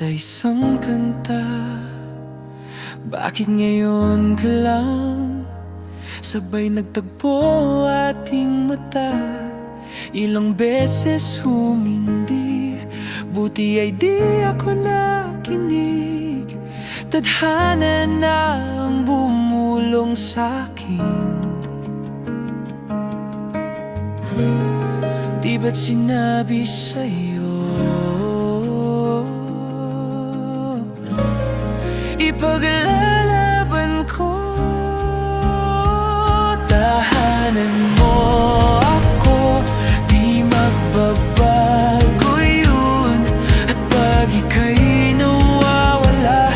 sa isang kanta. Bakit ngayon ka lang sabay nagtagpo ating mata? Ilang beses humindi, buti ay di ako nakinig. Tadhana na ang bumulong sa'kin. Di ba't sinabi sa'yo ipaglalaban ko? Tahanan mo ako, di magbabago yun. At pag ika'y nawawala,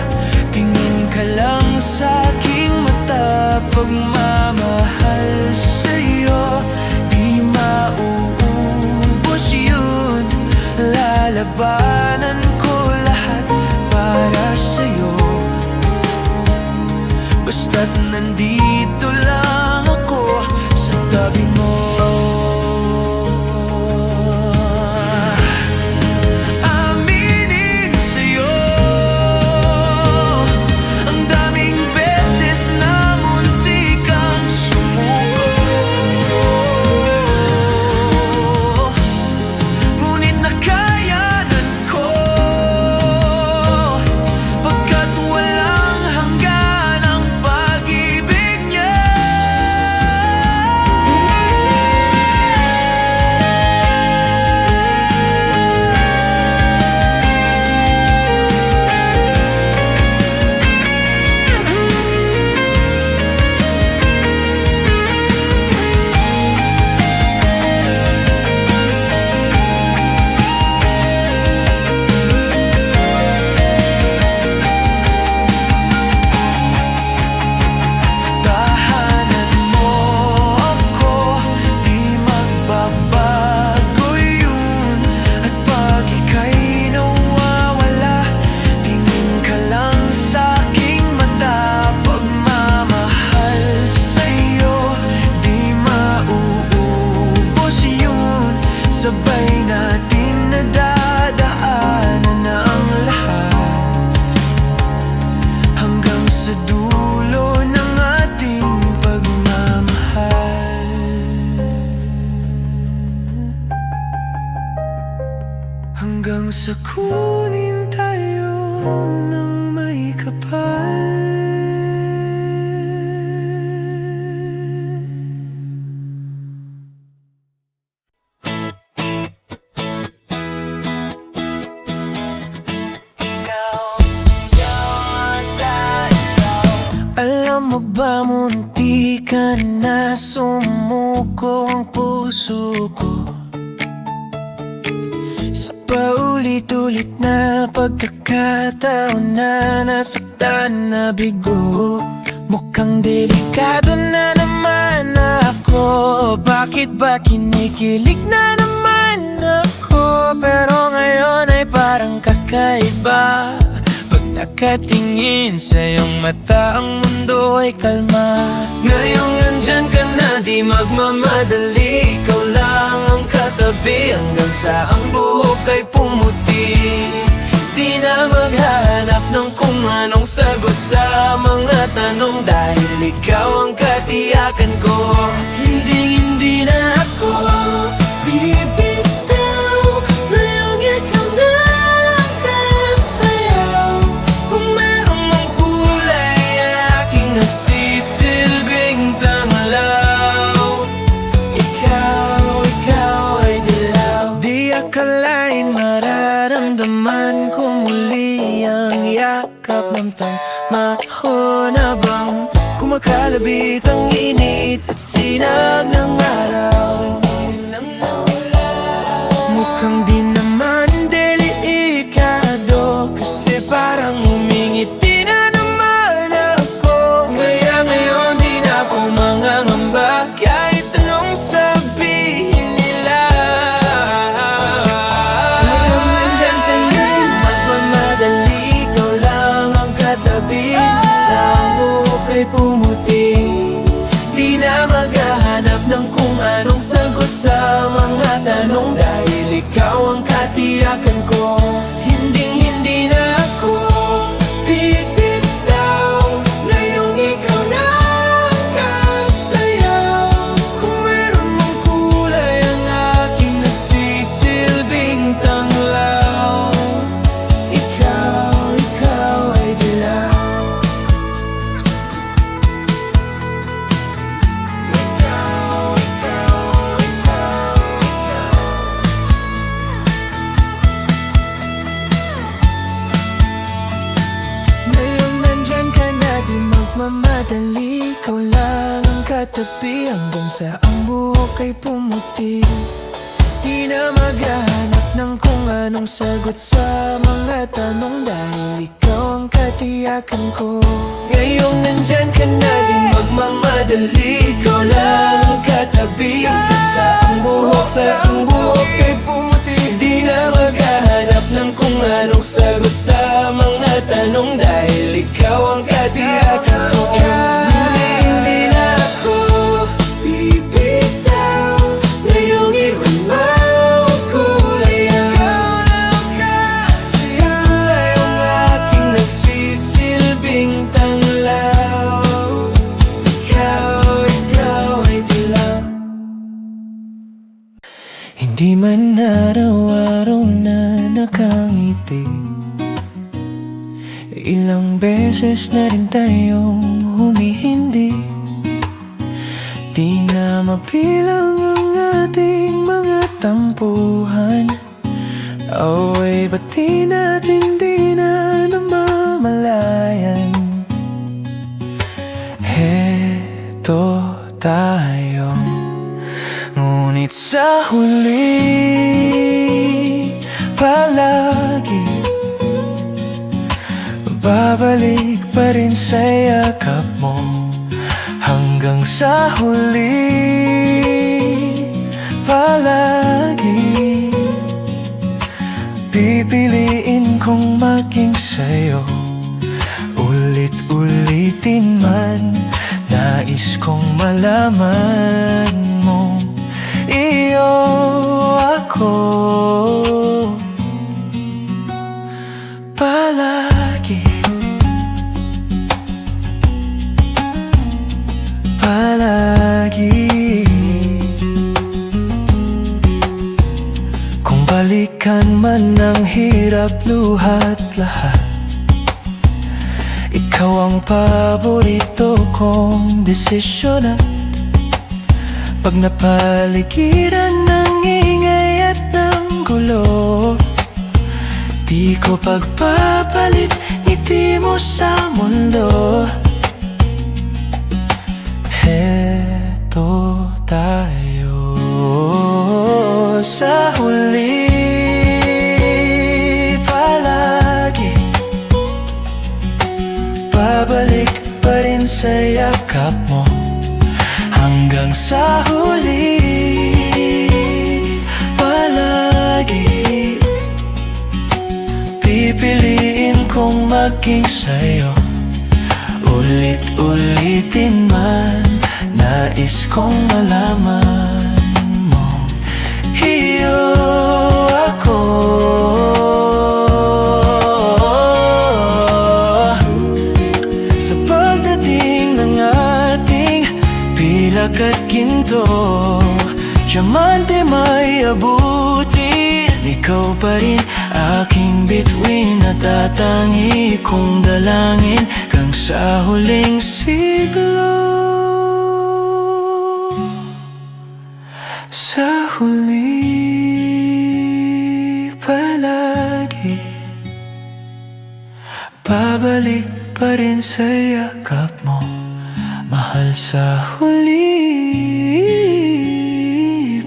tingin ka lang sa'king mata. Pagmamahal sa'yo, di mauubos yun. Lalabanan ko lahat para sa'yo, basta't nandito lang ako sa tabi mo. Aminin sa'yo, ang daming beses na muntik kang sumuko. Ngunit nakayanan ko, pagkat walang hanggan ang pag-ibig niya. Tahanan mo ako, di magbabago yun. At pag ika'y nawawala, tingin ka lang sa'king mata. Pagmamahal sa'yo, di mauubos yun. Sabay natin nadadaanan na ang lahat, hanggang sa dulo ng ating pagmamahal. Hanggang sa kunin tayo ng may kapal. Alam mo ba, munti ka na sumuko ang puso ko sa paulit-ulit na pagkakataon na nasaktan na bigo. Mukhang delikado na naman ako. Bakit ba kinikilig na naman ako? Pero ngayon ay parang kakaiba. Pag nakatingin sa iyong mata, ang mundo ay kalma. Ngayong nandyan ka na, di magmamadali. Ikaw lang ang katabi hanggang sa ang buhok ay pumuti. Di na maghahanap ng kung anong sagot sa mga tanong, dahil ikaw ang katiyakan ko. Hindi na ako bibitaw. Ngayong ikaw na ang kasayaw. Kung meron mang kulay, aking nagsisilbing tanglaw. Ikaw ay dilaw. Di akalain mararamdaman ko muli ang yakap ng panahon, habang kumakalabit ang init at sinag ng araw. Mukhang di naman delikado, kasi parang umingiti na naman ako. Kaya ngayon di na ako mangangamba, kahit anong sabihin nila. Ngayon nandyan ka na, magmamadali. Ikaw lang ang katabi, sa buhok ay pumuti. Di na maghahanap ng kung anong sagot sa mga tanong, dahil ikaw ang katiyakan ko. Hindi na magmamadali, ikaw lang ang katabi, hanggang sa ang buhok ay pumuti. Di na maghahanap ng kung anong sagot sa mga tanong, dahil ikaw ang katiyakan ko. Ngayong nandyan ka na, di magmamadali, ikaw lang ang katabi, hanggang sa ang buhok ay pumuti. Di na maghahanap ng kung anong sagot sa mga tanong, dahil ikaw ang katiyakan ko. Hindi na ako bibitaw, ngayong iwan mo ang kulay. Ikaw lang kasi ang aking nagsisilbing tanglaw. Ikaw ay dilaw. Hindi man araw-araw na nakangiti, ilang beses na rin tayong humihindi. Di na mapilang ang ating mga tampuhan, away ba't di natin di na namamalayan? Heto tayo, ngunit sa huli palagi babalik pa rin sa yakap mo. Hanggang sa huli palagi pipiliin kong maging sa'yo. Ulit-ulitin man, nais kong malaman mo iyo ako palagi. Kung balikan man ang hirap, luhat lahat, ikaw ang paborito kong desisyon. At pag napaligiran ng ingay at ng gulo, di ko pagpapalit ngiti mo sa mundo. Heto tayo sa huli palagi, babalik pa rin sa yakap mo. Hanggang sa huli palagi pipiliin kong maging sa'yo. Ulit-ulitin man, nais kong malaman mo iyo ako. Sa pagdating ng ating pilak at ginto, diamante may abutin, ikaw pa rin aking bituin at tatangi kong dalangin hanggang sa huling siglo. Sa huli palagi babalik pa rin sa yakap mo, mahal. Sa huli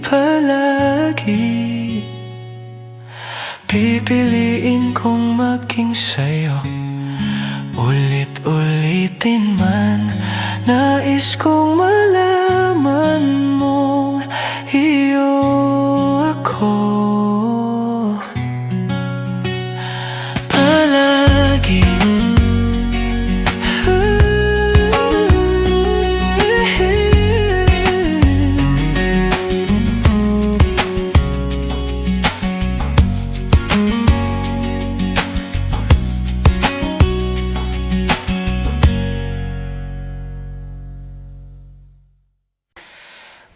palagi pipiliin kong maging sa'yo. Ulit-ulitin man, nais kong malaman mong iyo ako palagi.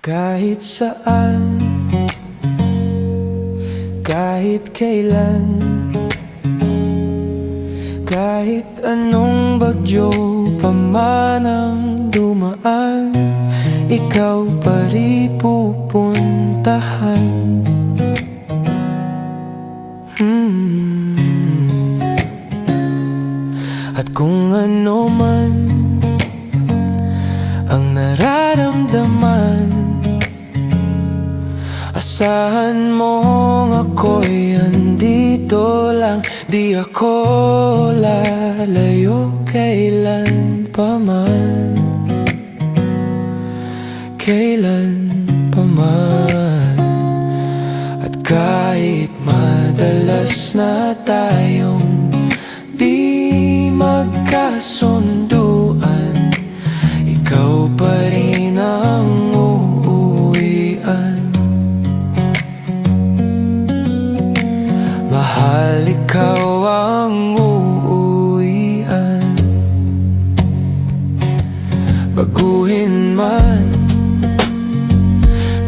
Kahit saan, kahit kailan, kahit anong bagyo pa man ang dumaan, ikaw pa rin pupuntahan. At kung ano man Asahan mong ako'y andito lang, di ako lalayo kailan pa man. Kailan pa man. At kahit madalas na tayong di magkasunduan, ikaw pa rin ang uuwian. Mahal, ikaw ang uuwian. Baguhin man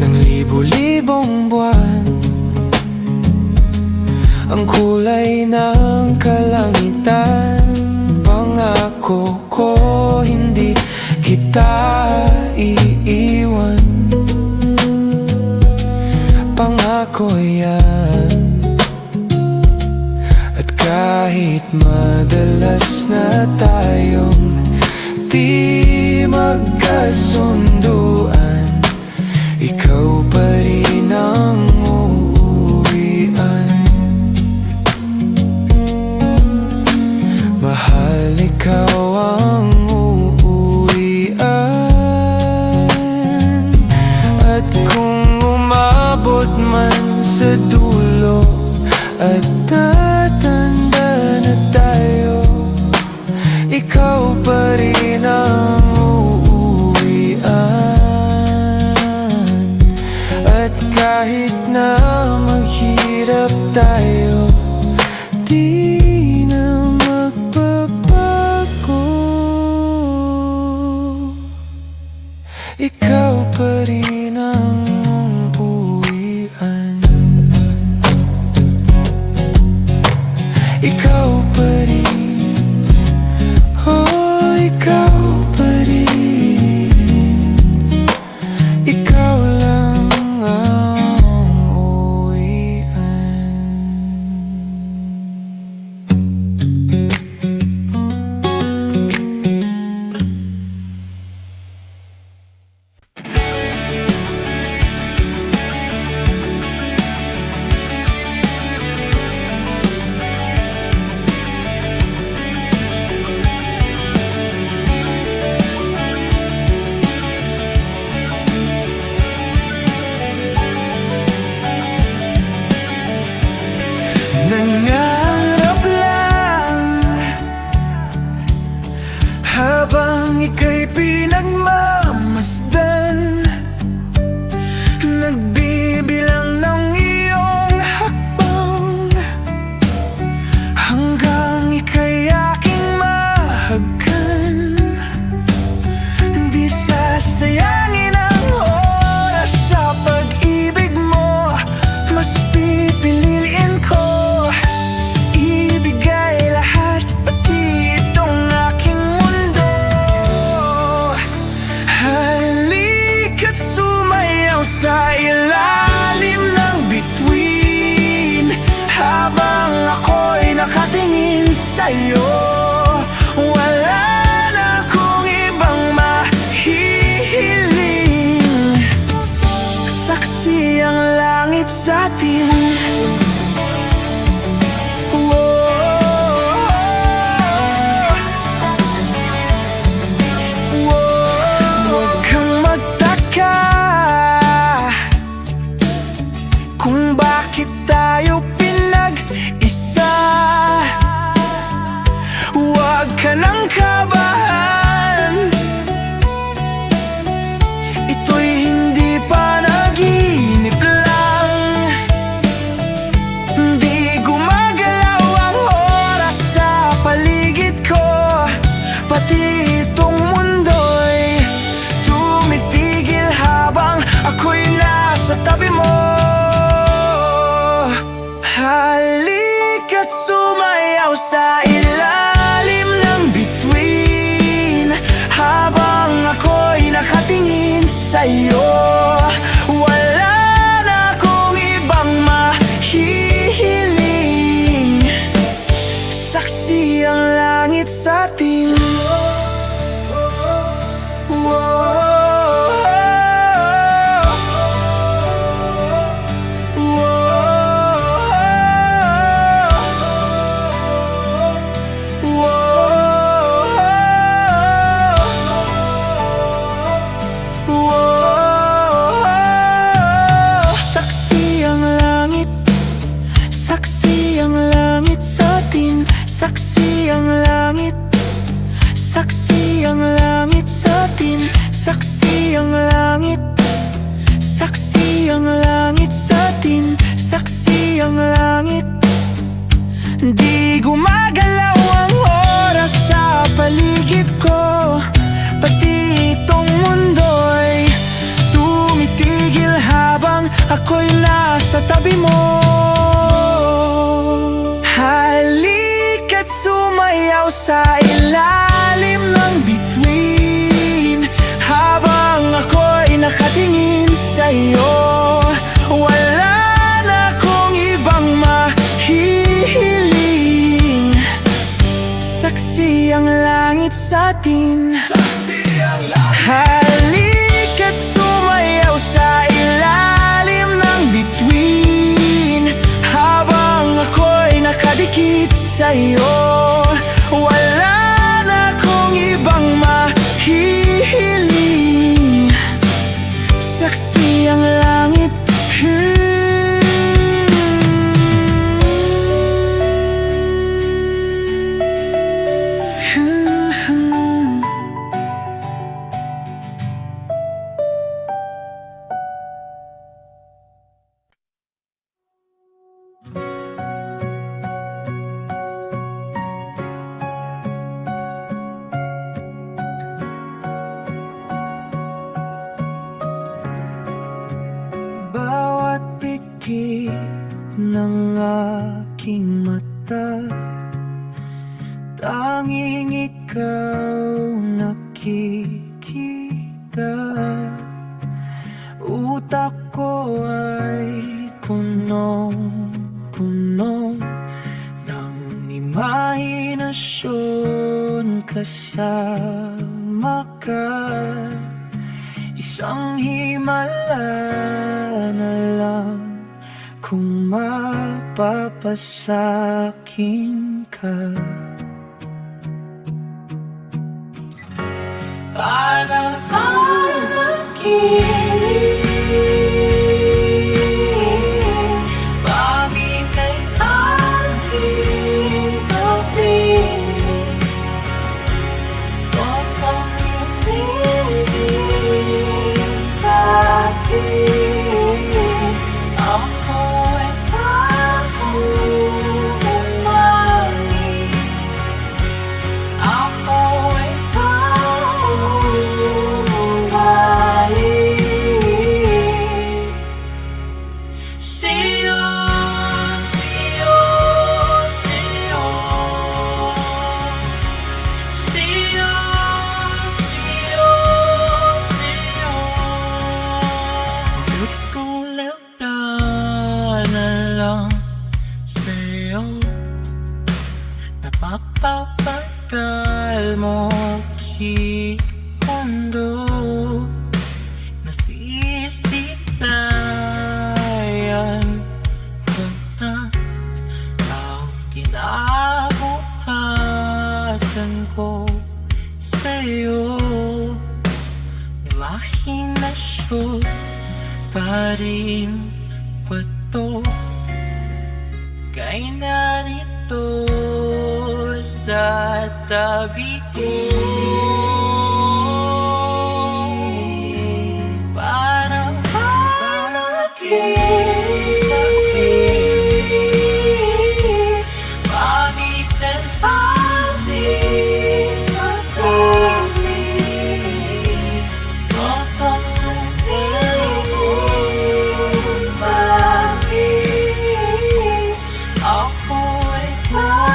ng libo-libong buwan ang kulay ng kalangitan, pangako ko hindi kita iiwan. Pangako yan. At kahit madalas na tayong di magkasunduan, ikaw pa rin ang uuwian. Mahal, ikaw ang uuwian. At kung umabot man sa dulo at tatanda na tayo, ikaw pa rin ang uuwian. At kahit na maghirap tayo, di na magbabago. Ikaw pa rin ang uuwian. Ikaw pa rin, oh, ikaw pa rin. Ikaw lang ang uuwian. Nangarap lang habang ika'y pinagmamasdan, nagbibilang ng iyong hakbang hanggang ika'y aking mahagkan. Di sasayangin ang oras sa pag-ibig mo, mas pipiliin ko sa ilalim ng bituin habang ako'y nakatingin sa'yo. Wala na akong ibang mahihiling, saksi ang langit sa atin. Huwag kang magtaka kung bakit tayo pinag-isa. Huwag ka nang kabahan, ito'y hindi panaginip lang. Di gumagalaw ang oras sa paligid ko, pati itong mundo'y tumitigil habang ako'y nasa tabi mo. Halika't sumayaw sa ilalim ng bituin Saksi ang langit, saksi ang langit sa atin. Saksi ang langit, saksi ang langit sa atin. Saksi ang langit, di gumagalaw ang oras sa paligid ko. Pati itong mundo'y tumitigil habang ako'y nasa tabi mo. Halika't sumayaw sa ilalim ng bituin habang ako'y nakatingin sa'yo. Wala na akong ibang mahihiling. Saksi ang langit sa atin. Halika't sumayaw sa ilalim ng bituin habang ako'y nakadikit sa'yo. Wala na akong ibang mahihiling. Saksi ang langit. Bawat pikit ng aking mata, tanging ikaw nakikita. Utak ko ay punong-puno ng imahinasyon kasama ka. Isang himala na lang kung mapapasakin ka. Para aking pamit ay aking kapiling. Huwag kang ibigin sa'kin. Ako ay kahumangin. Ako ay kahumangin. Sa'yo, sa'yo, sa'yo. Sa'yo, sa'yo, sa'yo. Tutulad na lang sa'yo. Napapapagal mo kikando. Nasisitayan ko na ang kinabukasan ko sa'yo. Imahinasyon pa rin ba to? Kay narito sa tabi ko. Para aking pamitan ating masaling. Huwag kang tumingin sa'kin. Ako ay kahumangin.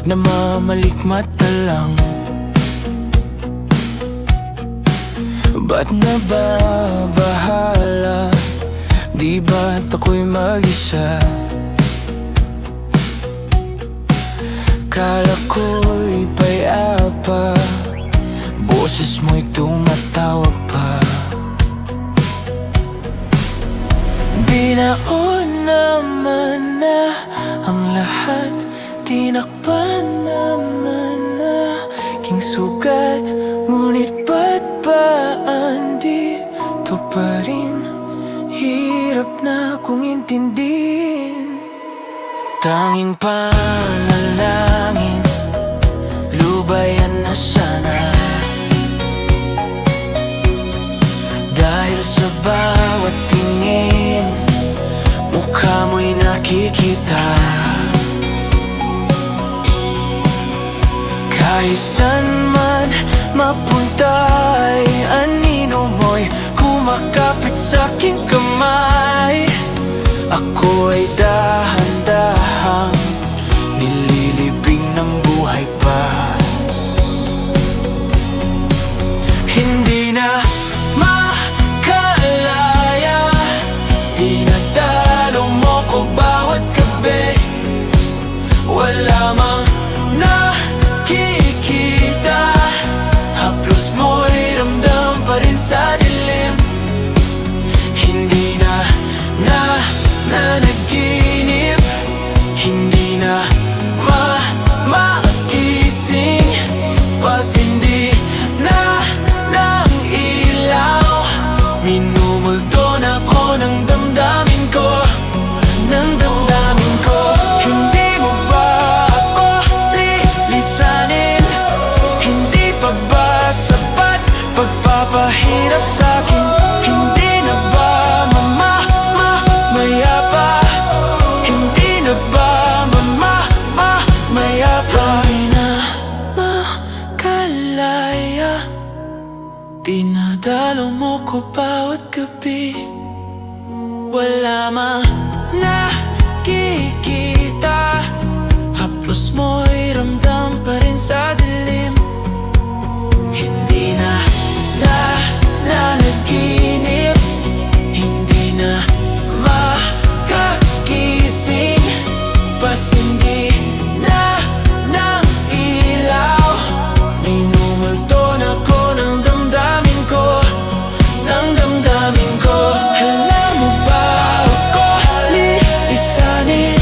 namamalikmata lang. Ba't nababahala? Di ba't ako'y mag-isa? Kala ko'y payapa, boses mo'y tumatawag pa. Binaon naman na ang lahat, tinakpan naman na king sugat. Ngunit ba't ba andito pa rin? Hirap na kong intindihin. Tanging panalangin, lubayan na sana. Dahil sa bawat tingin, mukha mo'y nakikita. Kahit saan man mapunta'y anino mo'y kumakapit sa'king kamay. Ako ay dahan-dahang nililibing ng buhay pa. Hindi na makalaya, dinadalo mo ko bawat gabi. Wala mang nakikita, haplos mo'y ramdam pa rin sa dilim. Hindi na nanaginip, hindi na magising, pasindi na ng ilaw. Minumulto na ko ng damdamin ko, ng damdamin ko. Hindi mo ba ako lilisanin? Hindi pa ba sapat pagpapahirap sa'kin? Hindi na ba mayapa? Hindi na ba mayapa? Hindi na makalaya, dinadalo mo ko bawat gabi. Wala mang nakikita, haplos mo'y ramdam pa rin sa dilim. Hindi na nanaginip, hindi na makagising, pasindi na ng ilaw. Minumulto na ko ng damdamin ko, ng damdamin ko. Alam mo ba ako lilisanin?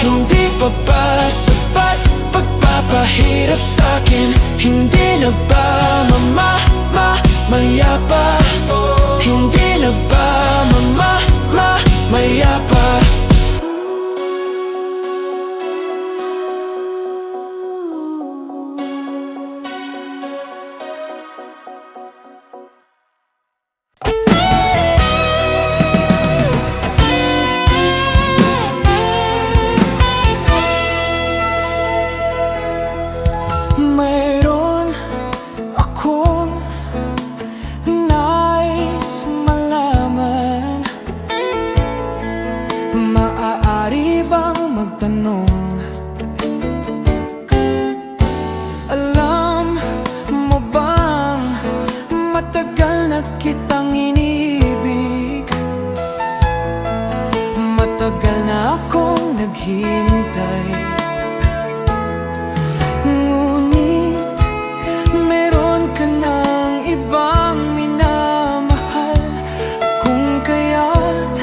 Hindi pa ba sapat pagpapahirap sa'kin? Hindi na ba mayapa? Hindi na ba mayapa? Mayroon akong nais malaman. Maaari bang magtanong? Alam mo bang matagal na kitang iniibig? Matagal na akong naghihintay. Ngunit meron ka ng ibang minamahal, kung kaya't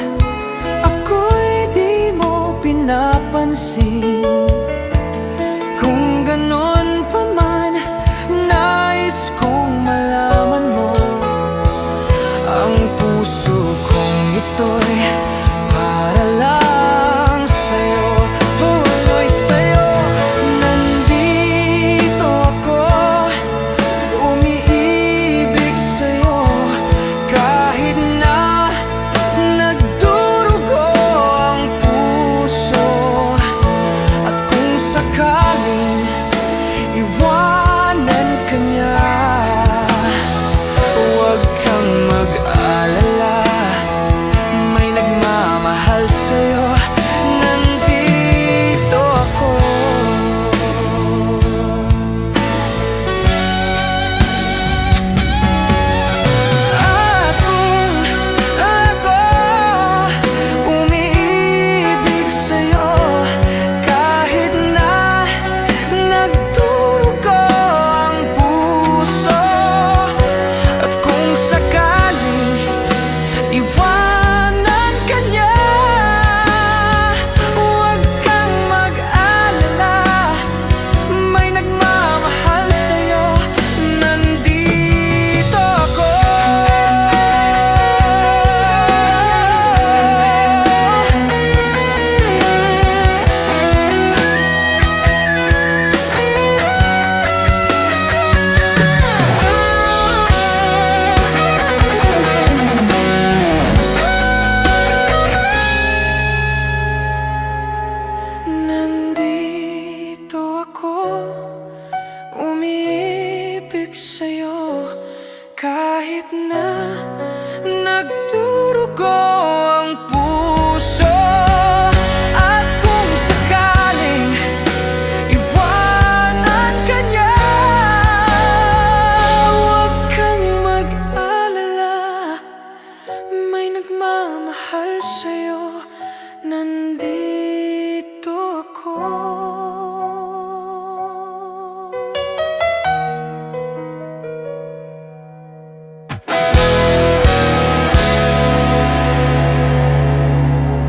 ako'y di mo pinapansin. Kung ganon pa man, nais kong malaman mo, ang puso kong ito'y para lang sa'yo. Tuloy sa'yo, nandito ako, umiibig sa'yo. Kahit na nagdurugo ang puso, at kung sakaling ko.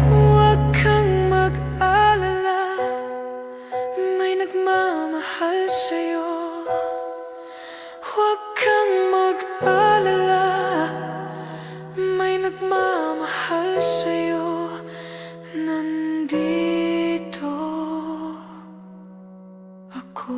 Huwag kang mag-alala, may nagmamahal sa'yo. Huwag kang mag-alala, may nagmamahal sa'yo. Nandito ako.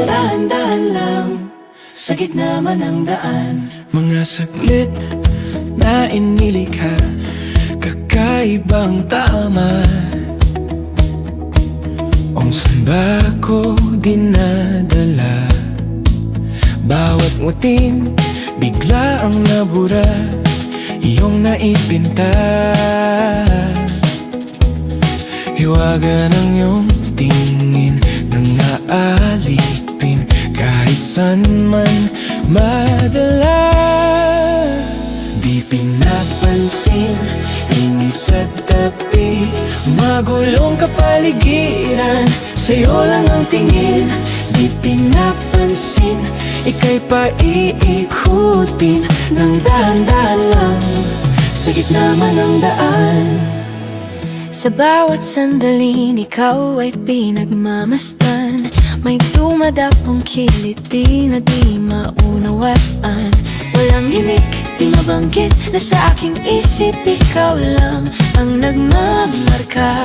Dahan-dahan lang sa gitna man ng daan, mga saglit na inilikha, kakaibang tama. Kung saan ba ko dinadala, bawat ngutin bigla ang nabura, iyong naipinta. Hiwaga ng iyong tingin nang naalipin, kahit saan man madala. Di pinapansin, ingay sa tabi, magulong kapaligiran, sa'yo lang ang tingin. Di pinapansin, ika'y paiikutin ng dahan-dahan lang sa gitna man ng daan. Sa bawat sandaling ikaw ay pinagmamasdan, may dumadapong kiliti na di maunawaan. Walang himik, di mabanggit na sa aking isip ikaw lang ang nagmamarka.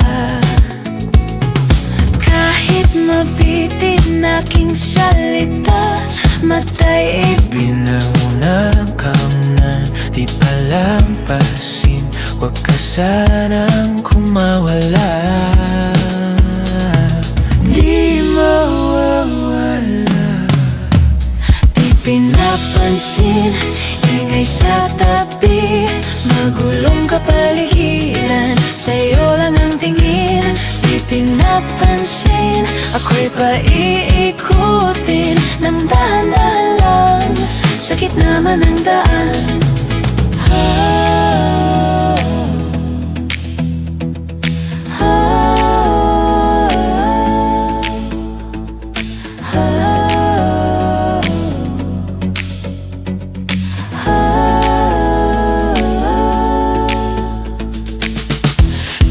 Kahit mabitin aking salita, matay Binangunang kamnan, di palampasin, huwag ka sanang kumawala. Di mawawala. Di pinapansin, ingay sa tabi, magulong kapaligiran, sa'yo lang ang tingin. Di pinapansin, ako'y paiikutin ng dahan-dahan lang sa gitna man ng daan.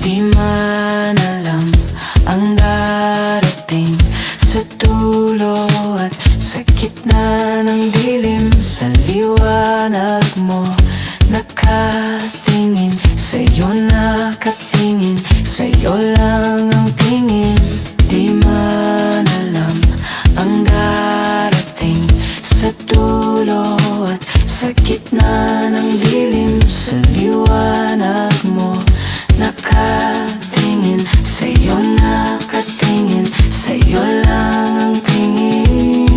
Di man alam ang darating sa dulo at sa gitna ng dilim, sa liwanag mo nakatingin, sa'yo nakatingin, sa'yo lang ang tingin. Di man alam ang darating sa dulo at sa gitna ng dilim, sa liwanag mo nakatingin, sa'yo nakatingin, sa'yo lang ang tingin.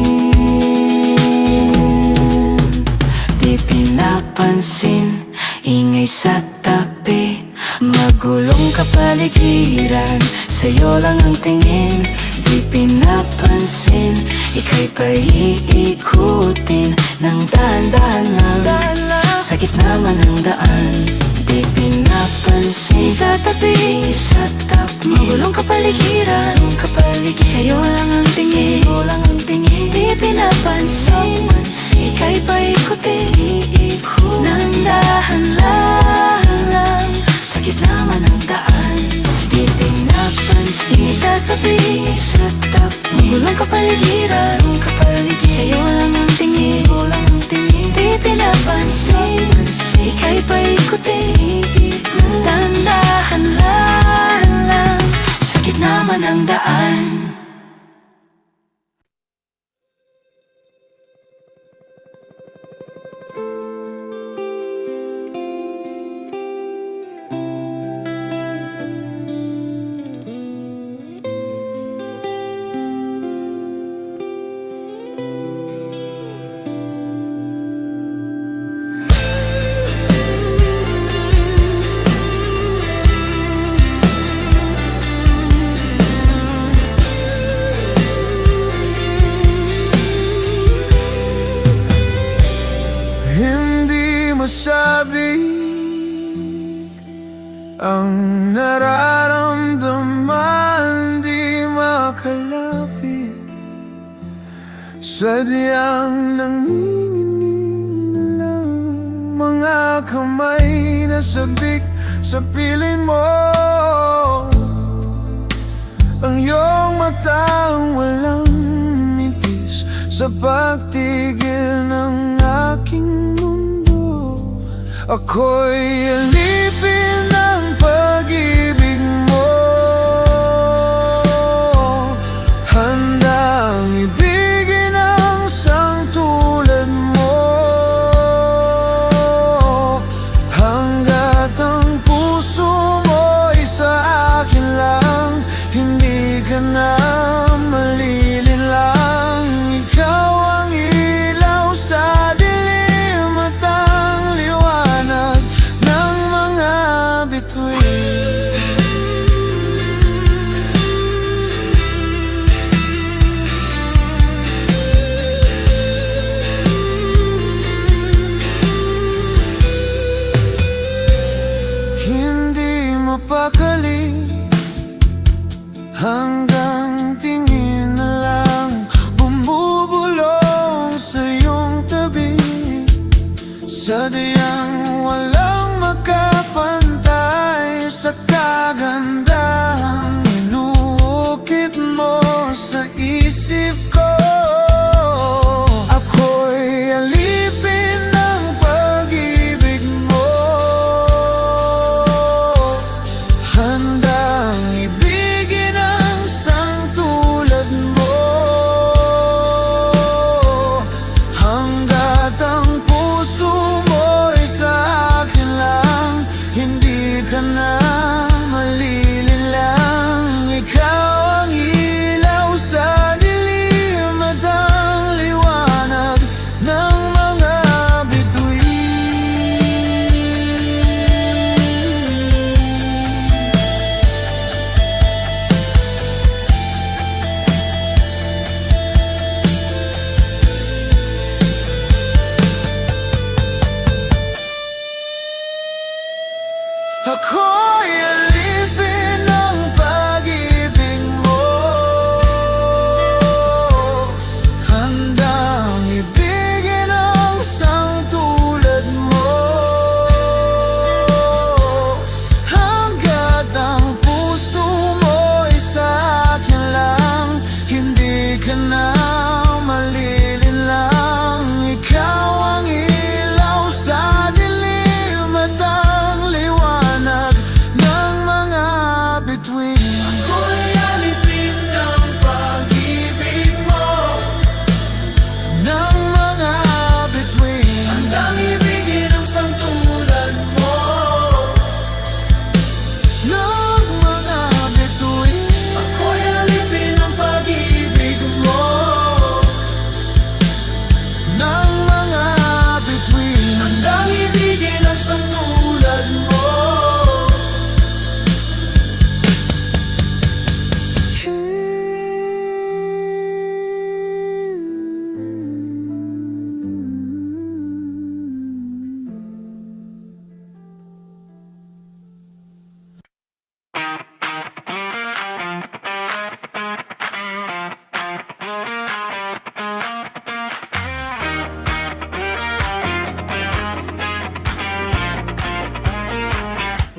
Di pinapansin, ingay sa tabi, magulong kapaligiran, sa'yo lang ang tingin. Di pinapansin, ika'y paiikutin ng dahan-dahan lang sa gitna man ng daan. Di pinapansin, sa tabi, magulong kapaligiran, sa'yo lang ang tingin, sa'yo lang ang tingin. Di pinapansin, ika'y paikutin ng dahan-dahan lang sa gitna man ng daan. Di pinapansin, sa tabi, magulong kapaligiran, sa'yo lang ang tingin, sa'yo lang ang tingin. Di pinapansin, ika'y paikutin ng dahan-dahan lang sa gitna man ng daan. Sadyang nanginginig ng mga kamay na sabik sa piling mo. Ang iyong matang walang mitis sa pagtigil ng aking mundo. Ako'y alipin ng pag-ibig mo, handang ibigin ang sangtulad mo. Hanggat ang puso mo'y sa akin lang, hindi ka na malilinlang. Ikaw ang ilaw sa dilim at ang liwanag ng mga bituin. Hindi mapakali hanggang tingin na lang bumubulong sa iyong tabi. Sadyang walang makapantay sa kagandahang inuukit mo sa isip ko. Ako'y alipin ng pag-ibig mo, handang ibigin ang sangtulad mo. Hanggat ang puso mo'y sa akin lang, hindi ka na malilinlang. Ikaw ang ilaw sa dilim at ang liwanag ng mga bituin. Ako'y alipin ng pag-ibig mo, handang ibigin ang sangtulad mo. Hanggat ang puso mo'y sa akin lang, hindi ka na malilinlang. Ikaw ang ilaw sa dilim at ang liwanag ng mga bituin. Ako'y alipin ng pag-ibig mo, ng mga bituin. Handang ibigin ang sangtulad mo, ng mga bituin. Ako'y alipin ng pag-ibig mo, ng mga bituin. Handang ibigin ang sangtulad mo.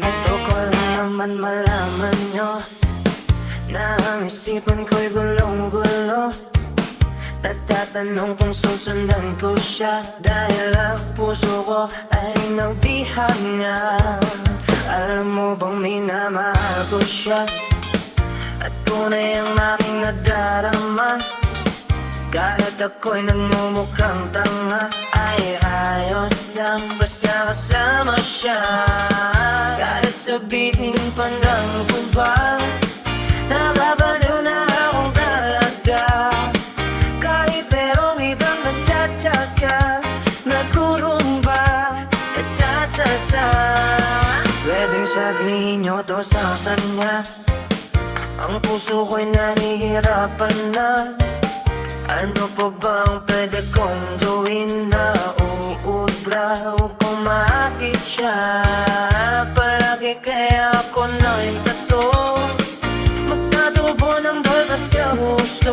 Gusto ko lang naman malaman nyo na ang isipan ko'y gulong-gulo. Nagtatanong kung susundan ko siya, dahil ang puso ko ay nagbihanga. Alam mo bang minamahal ko siya, at tunay ang aking nadarama. Kahit ako'y nagmumukhang tanga, ay ayos lang basta kasama siya. Kahit sabihin pa ng iba, nababaliw na akong talaga. Kahit merong ibang nagtsatsaga, nagkurumba, nagsasasa. Pwedeng sabihin nyo to sa kanya, ang puso ko'y nanihirapan na. Ano pa bang pwede kong gawin na uubra upang maakit siya? Palagi kaya ako na'y tato, magtatubo ng dolba sa gusto,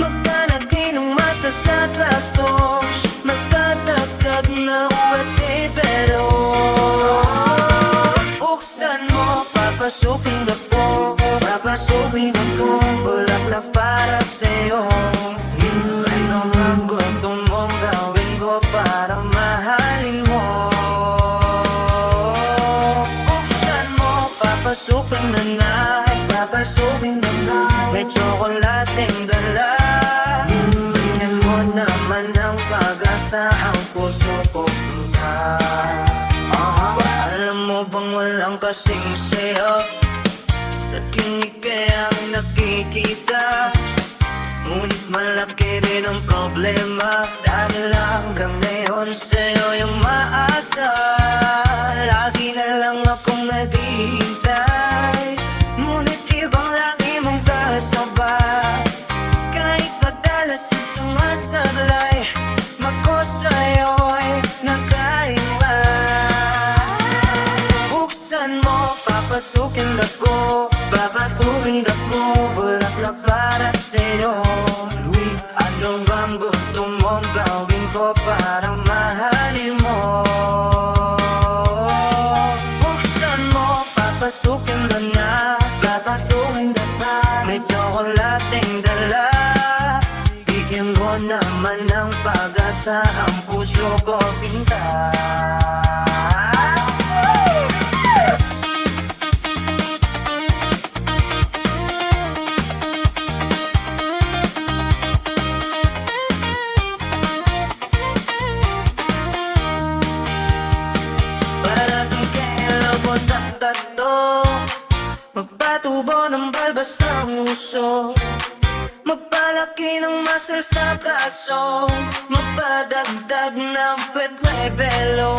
magkanaginong sa kaso, magtatagdag na uwati. Pero buksan mo, papasukin ako, papasukin ako, bulaklak para sa'yo. Ano ang gusto mong gawin ko para mahalin mo? Buksan mo, papasukin na, papasukin na, may tsokolating dala. Tingnan mo naman ang pag-asa, ang puso ko punta. Alam mo bang walang kasing sayo sa kinig kaya ang nakikita? Ngunit malaki rin ang problema, dahil hanggang ngayon sa'yo yung maasa. Lagi na lang akong naghihintay, ngunit ibang lagi mong kasabay. Kahit madalas at sumasablay, ako sa'yo'y nagkaiwan. Buksan mo, papatukin ako, papatukin ako, bulaklak para sa'yo. Ano bang gusto mong gawin ko para mahalin mo? Buksan mo, papasukin mo na, papasukin na ba? May tsokolating dala. Bigyan mo naman ng pag-asa, ang puso ko pinta. Magpatubo ng balbas ng uso, magpalaki ng muscle sa braso, magpadagdag ng pwedwebelo.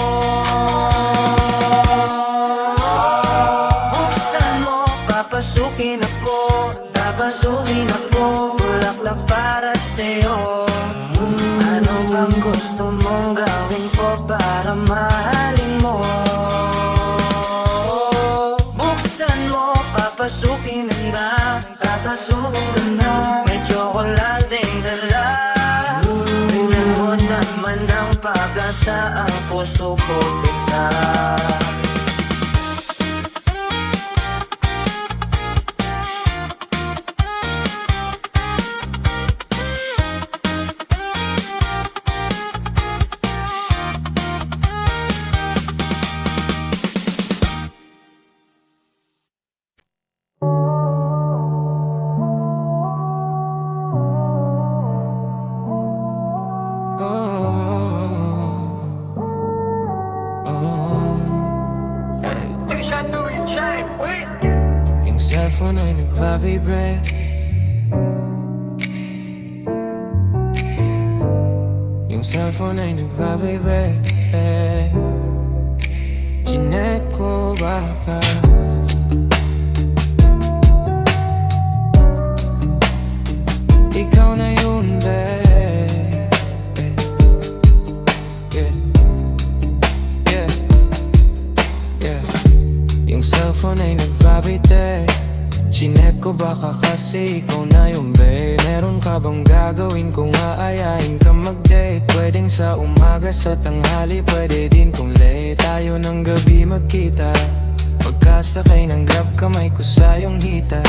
Buksan mo, papasukin ako, papasukin ako, bulaklak para sa'yo. Ano bang gusto mong gawin ko para mahalin mo? Papasukin na, papasukin ka na, may tsokolating dala. Tingnan mo naman ang pag-asa, ang puso ko pinta. Yung cellphone ay nagva-vibrate, yung cellphone ay nagva-vibrate. Chinek ko baka ikaw na yun, babe. Yung cellphone ay nag-vibrate. Chinek ko baka kasi ikaw na yung babe. Meron ka bang gagawin kung aayain ka mag-date? Pwedeng sa umaga, sa tanghali, pwede din kung late. Tayo ng gabi magkita, pagkasakay ng grab kamay ko sa iyong hita.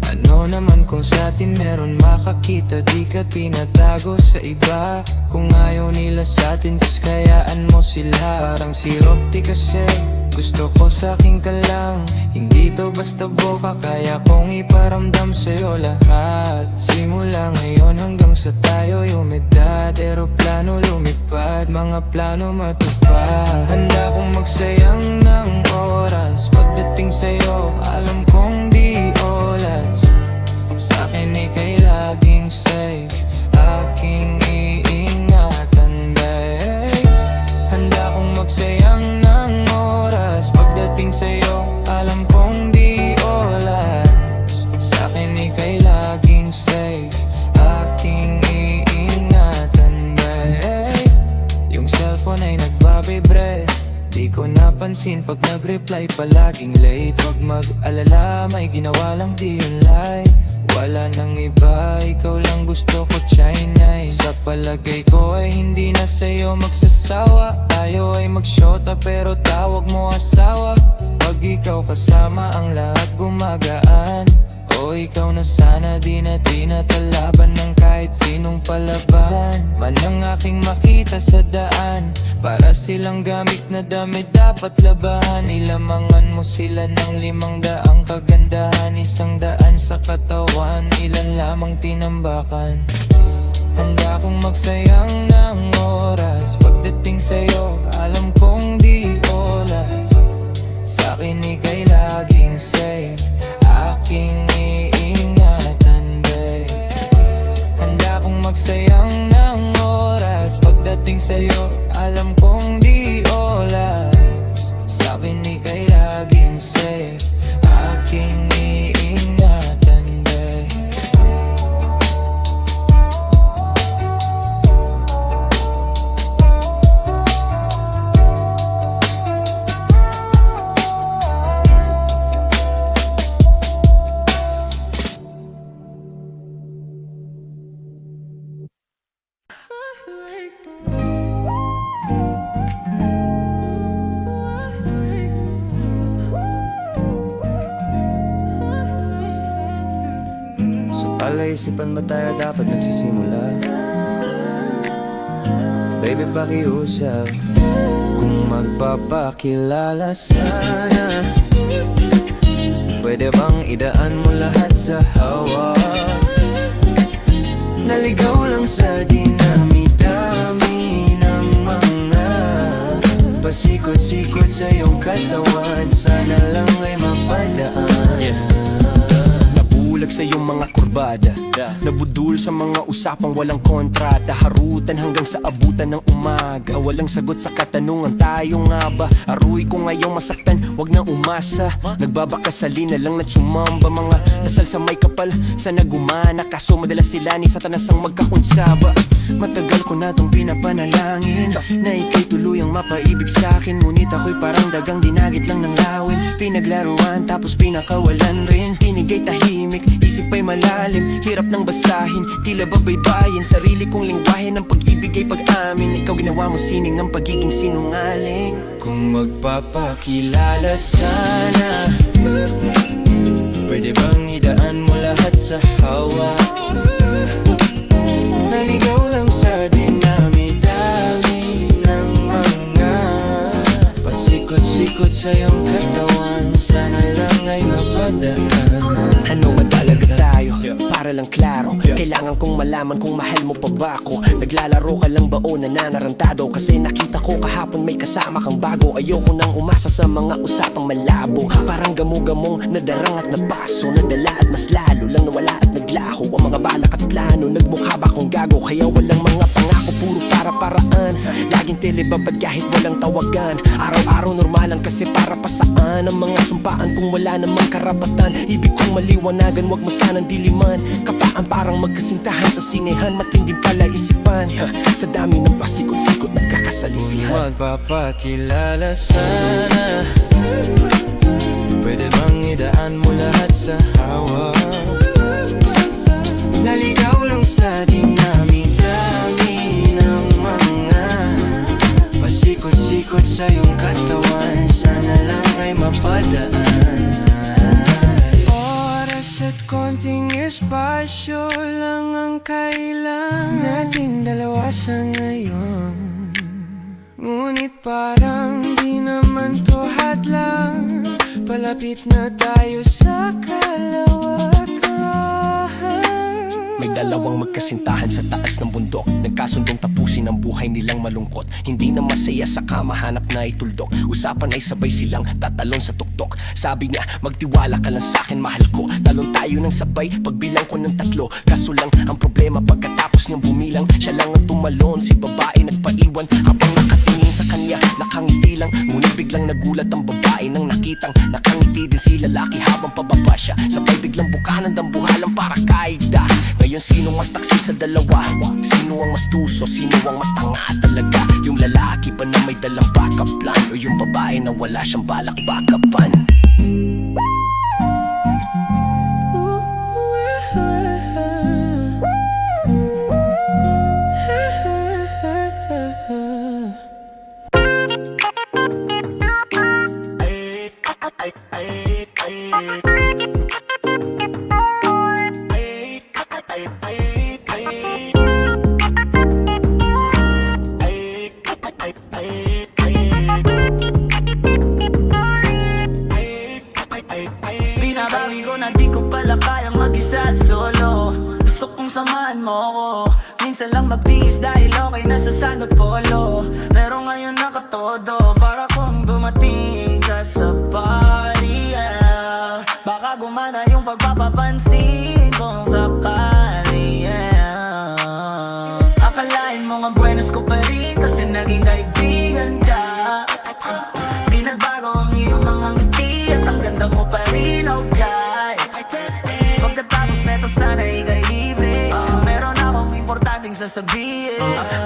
Ano naman kung sa atin meron makakita? Di ka tinatago sa iba. Kung ayaw nila sa atin, just kayaan mo sila. Parang sirop di kasi gusto ko sa'kin ka lang. Hindi to basta boka, kaya kong iparamdam sa'yo lahat. Simula ngayon hanggang sa tayo'y umidad, eroplano lumipad, mga plano matupad. Handa kong magsayang ng oras, pagdating sa'yo alam kong di oras. Sa'kin ika'y laging safe, aking iingatan, babe. Handa kong magsayang ng oras, pagdating sa'yo alam kong di oras. Sa'kin ika'y laging safe, aking iingatan, babe. Yung cellphone ay nagbabibrate, di ko napansin pag nag-reply palaging late. Huwag mag-alala, may ginawa lang di yun like. Wala nang iba, ikaw lang gusto ko, China. Sa pala palagay ko ay hindi na sa'yo magsasawa. Tayo ay magsyota pero tawag mo asawa. Pag ikaw kasama ang lahat gumagaan. O ikaw na sana di na tinatalaban ng kahit sinong palaban man ang aking makita sa daan. Para silang gamit na damit dapat labahan. Ilamangan mo sila ng 500 kagandahan. 100 sa katawan, ilan lamang tinambakan. Handa kong magsayang ng oras. Pagdating sa'yo, alam kong di oras. Sa'kin ika'y laging safe, aking iingatan, babe. Handa kong magsayang ng oras. Pagdating sa'yo, alam kong di oras. Sa'kin ika'y laging safe, aking iingatan, babe. Sa palaisipan ba tayo dapat nagsisimula? Baby, pakiusap. Kung magpapakilala sana, pwede bang idaan mo lahat sa hawa? Naligaw lang sa dinami-dami ng mga pasikot-sikot sa iyong katawan. Sana lang ay mapadaan. Nabulag sa iyong mga kurbada, nabudul sa mga usapang walang kontrata. Harutan hanggang sa abutan ng umaga. Walang sagot sa katanungan, tayo nga ba? Aruy ko ngayong masaktan, wag nang umasa. Nagbabakasali na lang at sumamba. Mga dasal sa may kapal, sana gumana. Kaso madalas sila ni Satanas ang magkakunsaba. Matagal ko na tong pinapanalangin na ika'y tuluyang mapaibig sa'kin. Ngunit ako'y parang dagang dinagit lang ng lawin. Pinaglaruan tapos pinakawalan rin. Tinigay tahimik, isip ay malalim. Hirap nang basahin, tila ba baybayin. Sarili kong lingwahe ng pag-ibig ay pag-amin. Ikaw ginawa mo sining ng pagiging sinungaling. Kung magpapakilala sana, pwede bang idaan mo lahat sa hawa? Naligaw lang sa dinami-dami ng mga pasikot-sikot sa iyong katawan. Sana lang ay mapadaan. Ano madalaga tayo? Para lang klaro, kailangan kong malaman kung mahal mo pa ba ako. Naglalaro ka lang ba o nananarantado? Kasi nakita ko kahapon may kasama kang bago. Ayoko nang umasa sa mga usapang malabo. Parang gamo-gamong nadarang at napaso. Nadala at mas lalo lang nawala at naglaho. Ang mga balak at plano, nagmukha ba kong gago? Kaya walang mga pangako, puro para-paraan. Laging telebabad kahit walang tawagan. Araw-araw normalan kasi para pa saan? Ang mga sumpaan kung wala namang karapatan. Ibig kong maliwanagan, wag mo sanang diliman. Kapaan parang magkasintahan sa sinehan. Matinding palaisipan, sa dami ng pasikot-sikot nagkakasalisihan. Magpapakilala sana, pwede bang idaan mo lahat sa hawa? Naligaw lang sa dinami-dami ng mga pasikot-sikot sa iyong katawan. Sana lang ay mapadaan. Oras at konting espasyo lang ang kailangan nating dalawa sa ngayon. Ngunit parang di naman to hadlang. Palapit na tayo sa kalawakan. May dalawang magkasintahan sa taas ng bundok. Nagkasundong tapusin ang buhay nilang malungkot. Hindi na masaya sa kama, hanap na ituldok. Usapan ay sabay silang tatalon sa tuktok. Sabi niya, magtiwala ka lang sa'kin, mahal ko. Talon tayo ng sabay, pagbilang ko ng 3. Kaso lang ang problema, pagkatapos niyang bumilang, siya lang ang tumalon, si babae nagpaiwan. Habang nakatingin sa kanya, nakangiti lang. Ngunit biglang nagulat ang babae nang nakitang nakangiti din si lalaki habang pababa siya. Sabay biglang bukanan ng buhalang para kaida. Ngayon sino mas taksil sa dalawa? Sino ang mas tuso? Sino ang mas tanga talaga? Yung lalaki ba na may dalang backup plan? O yung babae na wala siyang balak backupan? mo ko. Minsan lang magtiis dahil okay na sa sand at polo. Pero ngayon nakatodo, para kung dumating ka sa party, yeah. Baka gumana yung pagpapapansin kung sakali, yeah. Akalain mo nga buenas ko pa rin kasi naging kaibigan ka. Di nagbago ang iyong mga ngiti at ang ganda mo pa rin, okay. Pagkatapos neto sana ikay libre, meron akong importanteng sasabihin.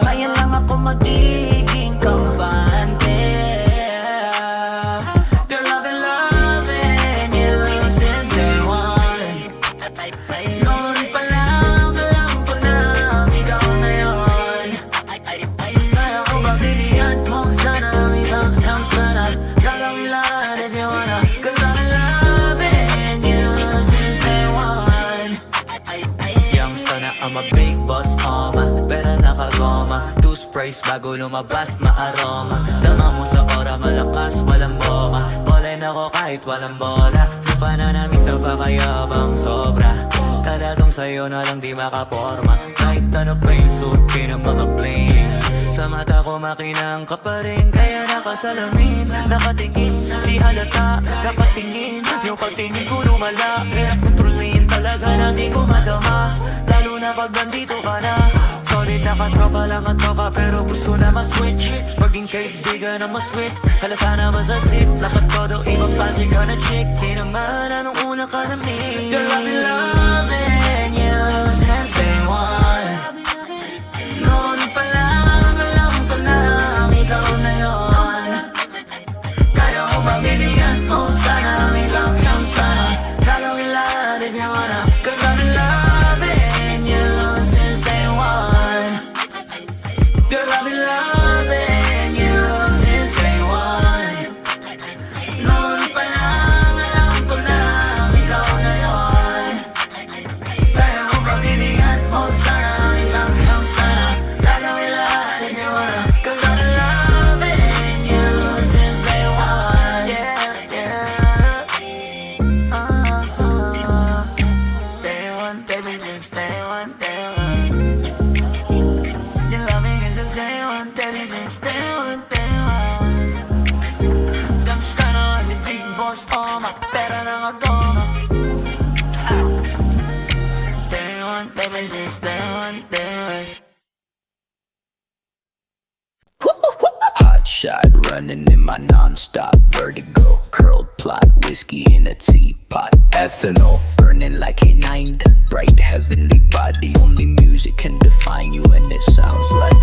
Ngayon lang ako magiging kampante. You're loving you since day one. Noon pa lang alam ko na ikaw na yun. Kaya ko ba bibigyan mo sana ang isang chance na gagawin lahat if you wanna. Cause I'm loving you since day one. Youngster na I'm a big boss, pera nakagoma. Two sprays bago lumabas maaroma. Dama mo sa ora malakas walang boka. Ballin ako kahit walang bola. Di pa na namin napakayabang sobra. Talatong sa'yo na lang di makaporma. Kahit ano pa yung suit ng mga bling. Sa mata ko makinang ka pa rin. Kaya nakasalamin, nakatingin. Di halata, nakatingin. Yung pagtingin ko lumala. Hirap kontrolin talaga na di ko madama. Lalo na pag nandito ka na. Solid nakatropa lang at tropa pero gusto na ma-switch. Maging kaibigan na ma-sweet. Halata na ba sa trip? Lakat ko daw ibang pasi ka na chick. Di naman anong una ka na meet. You're loving you since day one. Noon pa lang alam ko na ikaw na yun. Kaya ko ba bibigyan mo sana ang isang chance na gagawin lahat if you wanna. Cause I'm loving you since day one. You're loving you since day one. Noon pa lang alam ko na ikaw na yun. Kaya ko ba bibigyan mo sana ang isang chance na gagawin lahat if you wanna. Cause I'm loving you since day one. Yeah, yeah. Day one, baby, since day one, day one. You're loving me since day one, baby, since day one, day one. Just kinda like the big boss, pera nakagoma. Day one, baby, since day one, day one. Hot shot running in my non-stop vertigo. Curled plot, whiskey in a teapot. Ethanol burning like a 9. Bright heavenly body. Only music can define you, and it sounds like.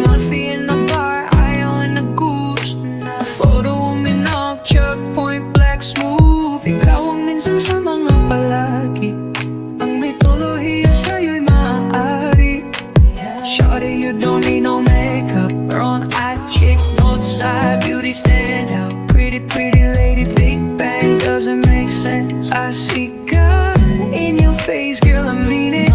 Coffee in the bar, ayaw in the goose. A photo of me knock, Chuck Point Black Smooth. Ikaw ang minsan sa mga palagi. Ang mitolohiya sa'yo'y maaari. Shawty, you don't need no makeup. Brown-eyed chick, northside beauty stand out. Pretty, pretty lady, Big Bang doesn't make sense. I see God in your face, girl, I mean it.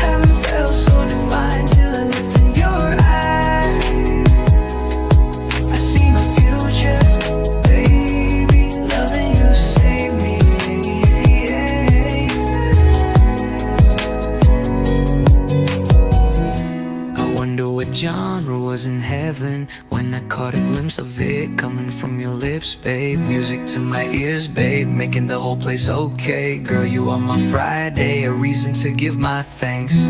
Haven't felt so divine till I looked in your eyes. I see my future, baby. Loving you save me. I wonder what genre was in heaven when I caught a glimpse of it coming from your lips, babe. Music to my ears, babe, making the whole place okay. Girl, you are my Friday, a reason to give my thanks.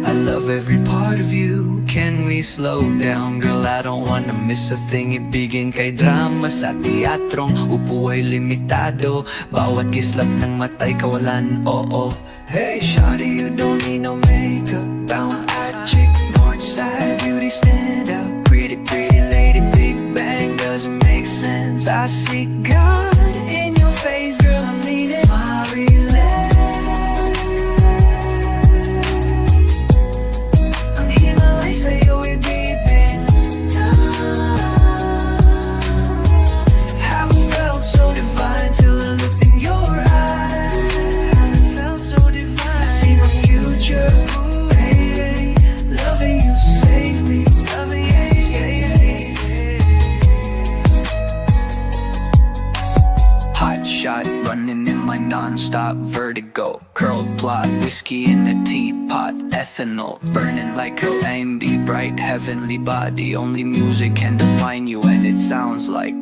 I love every part of you. Can we slow down, girl? I don't wanna miss a thing. Ibigin kay drama sa teatrong upo ay limitado. Bawat kislap ng matay kawalan, oo. Hey, shawty, you don't need no makeup. Brown-eyed chick, northside beauty stand out. Pretty, pretty lady, Big Bang doesn't make sense. I see God in your face, girl, I mean it. Ang Himalay sa'yo ibibin. non-stop vertigo. Curled plot, whiskey in a teapot. Ethanol, burning like a angry, bright heavenly body. Only music can define you and it sounds like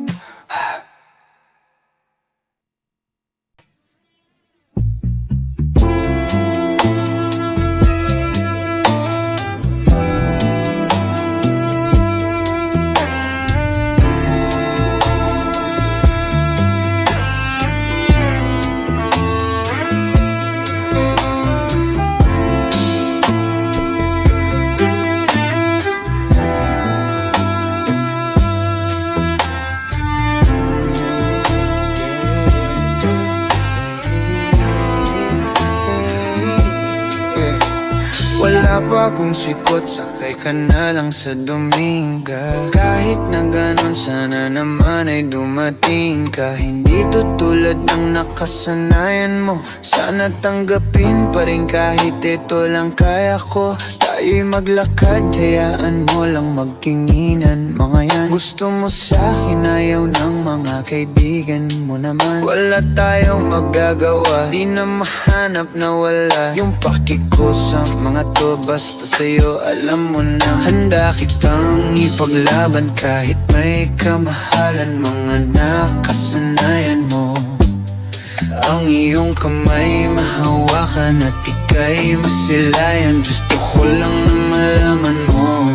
Wala pa akong sikot, sakay ka na lang sa Dominga. Kahit na ganon, sana naman ay dumating ka. Hindi to tulad ng nakasanayan mo. Sana tanggapin pa rin kahit ito lang kaya ko. Tayo'y maglakad, hayaan mo lang magtinginan. Mga yan, gusto mo sa'kin, ayaw ng mga kaibigan mo naman. Wala tayong magagawa, di na mahanap na wala yung pakiko sa mga to. Basta sa'yo, alam mo na handa kitang ipaglaban kahit may kamahalan. Mga nakasanayan mo, ang iyong kamay mahawakan at ika'y masilayan. Gusto ko lang na malaman mo,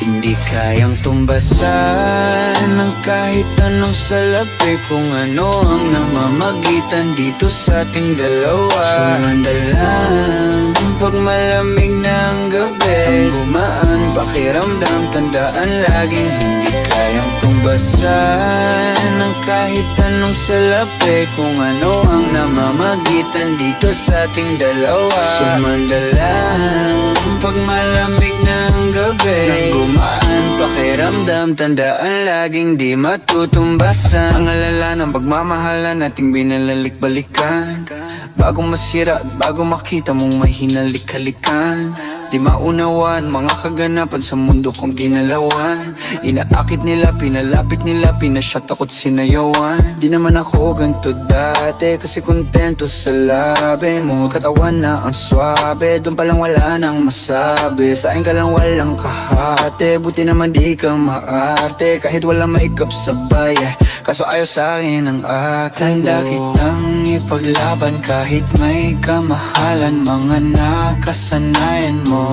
hindi kayang tumbasan ng kahit anong salapi. Kung ano ang namamagitan dito sa ating dalawa. Sumandalang pag malamig na ang gabi, ang gumaan pakiramdam, tandaan laging hindi kayang tumbasan ng kahit anong salapi. Kung ano ang namamagitan dito sa ating dalawa. Sumandalang pag malamig na ang gabi, ang gumaan pakiramdam, tandaan laging di matutumbasan. Ang alala ng pagmamahalan nating binalalik-balikan. Bago masira at bago makita mong may hinalik-halikan. Di maunawan mga kaganapan sa mundo kong ginalawan. Inaakit nila, pinalapit nila, pinasyat ako't sinayawan. Di naman ako ganito dati kasi kontento sa labi mo. Katawan na ang swabe, doon palang wala nang masabi. Sa akin ka lang walang kahate, buti naman di ka maarte. Kahit wala maikap sabay, kaso ayaw sa akin ang akin. Handa kitang ipaglaban kahit may kamahalan. Mga nakasanayan mo,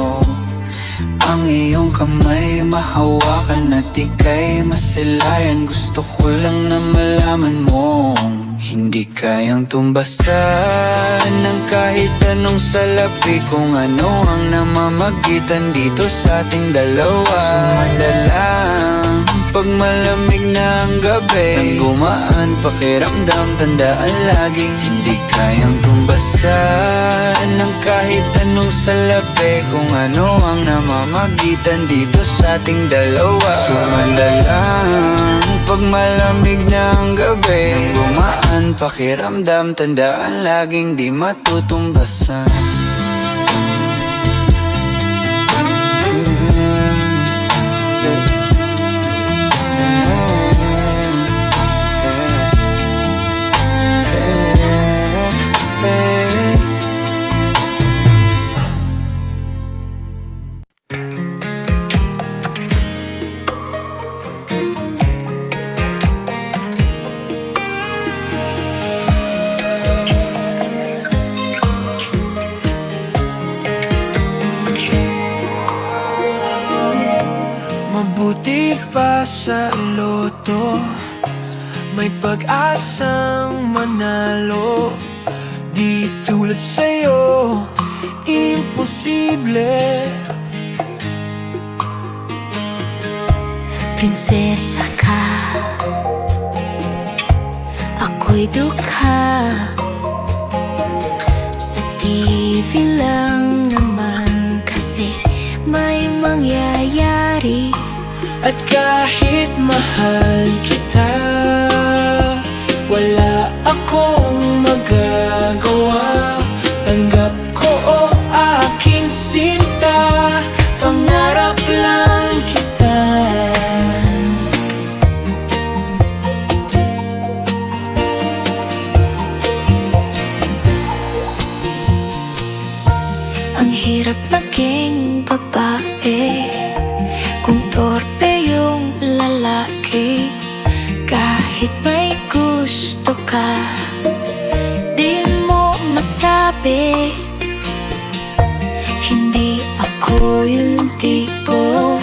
ang iyong kamay mahawakan at ika'y masilayan. Gusto ko lang na malaman mo, hindi kayang tumbasan ng kahit anong salapi. Kung ano ang namamagitan dito sa ating dalawa. Sumandalang pag malamig na ang gabi, ang gumaan pakiramdam, tandaan laging hindi kayang tumbasan ng kahit anong salapi. Kung ano ang namamagitan dito sa ating dalawa. Sumandalang pag malamig na ang gabi, ang gumaan pakiramdam, tandaan laging di matutumbasan. Mabuti pa sa loto, may pag-asang manalo. Di tulad sa'yo, imposible. Prinsesa ka, ako'y dukha. Sa TV lang naman kasi may mangyayari. At kahit mahal kita, wala akong magagawa. Tanggap ko o aking sinta, pangarap lang kita. ka, di mo masabi. Hindi ako yung tipo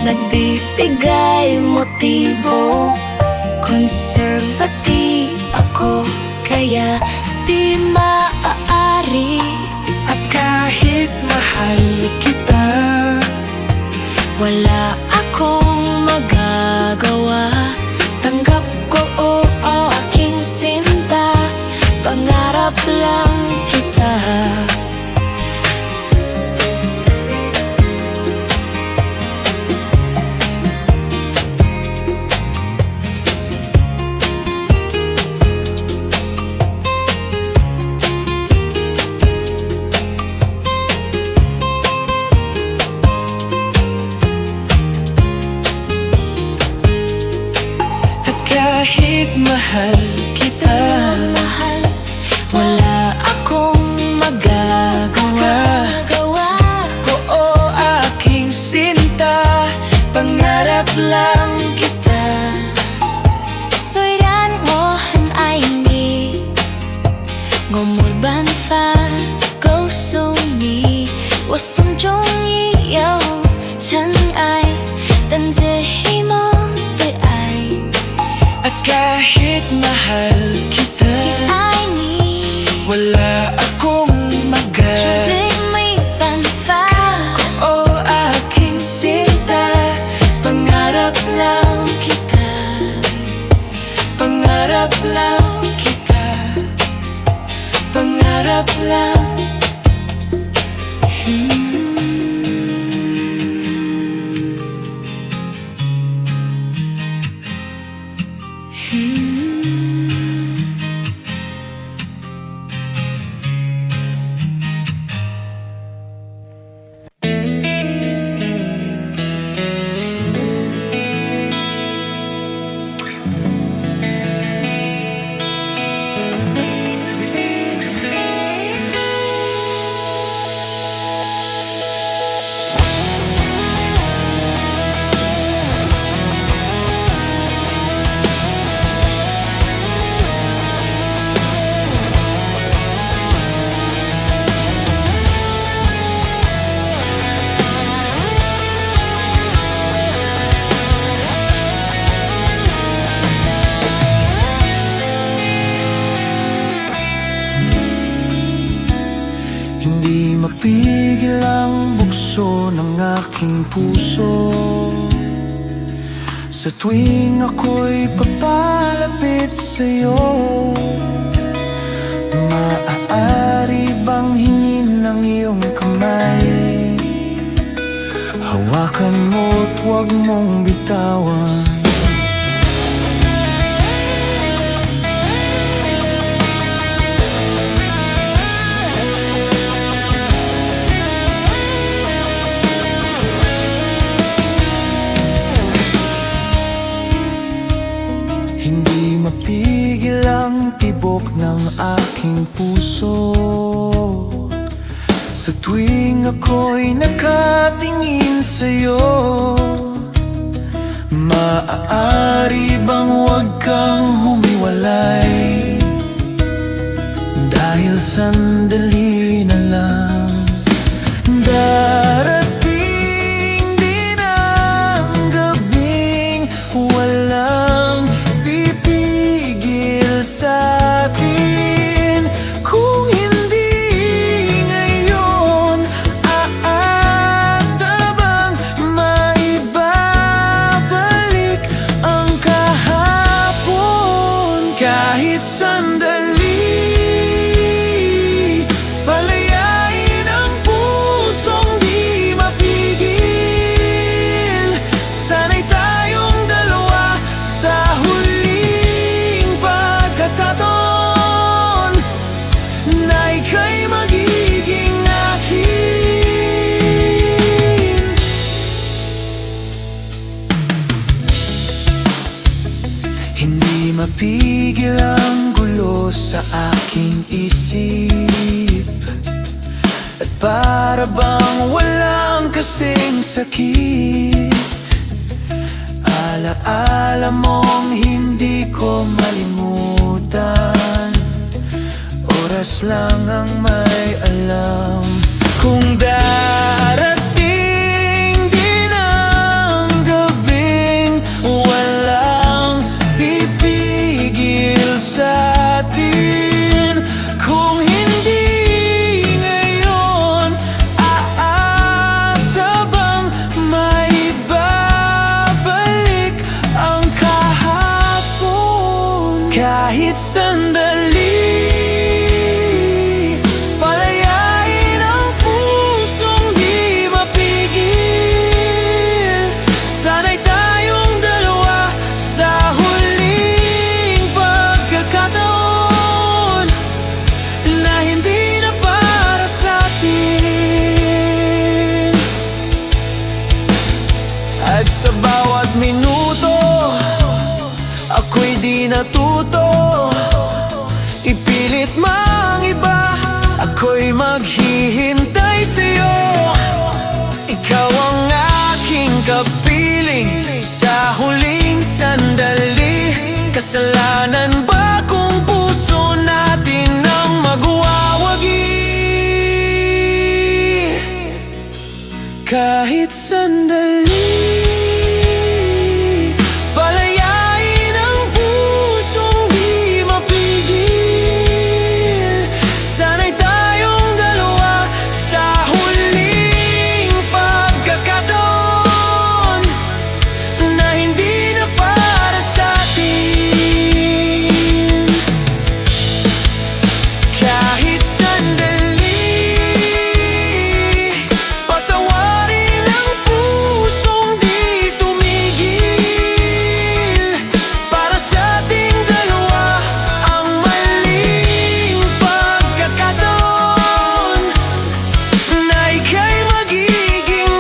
nagbibigay motibo. Conservative ako, kaya di maaari. At kahit mahal kita, Wala akong magagawa. Tanggap ko o aking sinta, pangarap lang kita. at kahit mahal kita, Mahal, wala akong magagawa. oo aking sinta, pangarap lang kita. 虽然我很爱你，我没办法告诉你，我心中已有尘埃，等着希望的爱。 At kahit mahal kita, 爱你， wala akong 绝对没办法。 oo aking sinta, pangarap lang kita, pangarap lang kita, pangarap lang. Hindi mapigil ang bukso ng aking puso sa tuwing ako'y papalapit sa'yo. Maaari bang hingin ng iyong kamay? Hawakan mo't huwag mong bitawan. Hindi mapigil ang tibok ng aking puso sa tuwing ako'y nakatingin sa'yo. Maaari bang huwag kang humiwalay? Dahil sandali na lang darating din ang gabing walang pipigil sa'tin. Kung hindi ngayon, aasa bang maibabalik ang kahapon? Kahit sandali, palayain ang pusong di mapigil. Sana'y tayong dalawa sa huling pagkakataon na ika'y magiging akin. Hindi mapigil ang gulo sa aking isip, at para bang walang kasing sakit. Alaala mong hindi ko malimutan. Oras lang ang may alam. Kung darating din ang gabing walang pipigil sa atin, kung hindi ngayon, aasa bang maibabalik ang kahapon? Kahit sandali, palayain ang pusong di mapigil. Sana'y tayong dalawa sa huling pagkakataon na hindi na para sa atin. At sa bawat minuto, ako'y di natuto ipilit mang iba. Ako'y maghihintay sa'yo. Ikaw ang aking kapiling sa huling sandali. Kasalanan ba kung puso natin ang magwawagi? Kahit sandali, palayain ang pusong di mapigil. Sana'y tayong dalawa sa huling pagkakataon na hindi na para sa atin. Kahit sandali, patawarin ang pusong di tumigil. Para sa ating dalawa ang maling pagkakataon na ika'y magiging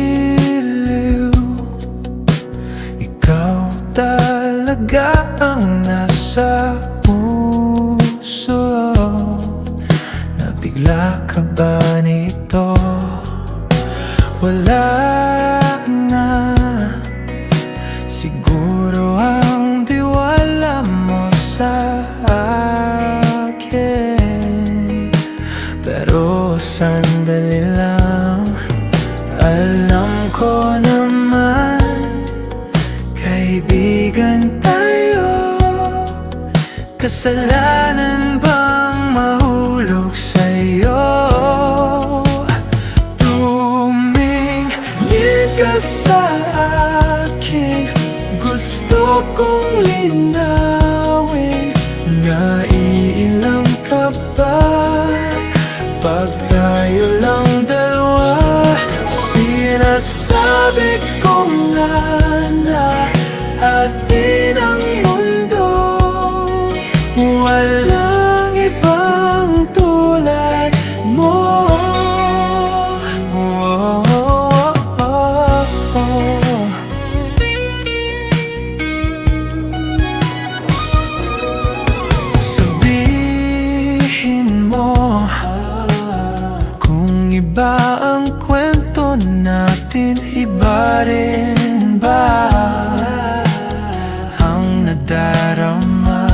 giliw. Ikaw talaga ang nasa puso. Nabigla ka ba nito? Wala na siguro ang tiwala mo sa akin. Pero sandali lang, alam ko naman kaibigan tayo. Kasalanan bang mahulog sa'yo? Tumingin ka sa akin, gusto kong linawin. Naiilang ka ba pag tayo lang dalawa? Sinasabi ko nga na atin ang mundo. Walang ibang tulad mo. Sabihin mo kung iba ang kwento natin, iba rin ba ang nadarama?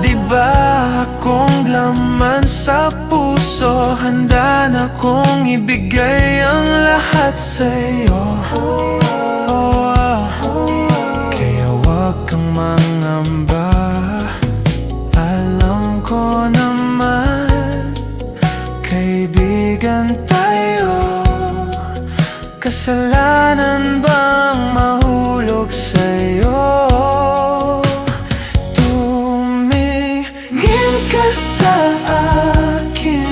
Di ba akong laman sa puso, handa na kong ibigay ang lahat sa'yo. Kaya wag kang mangamba, alam ko naman kaibigan tayo. Kasalanan bang mahulog sa'yo? Tumingin ka sa akin,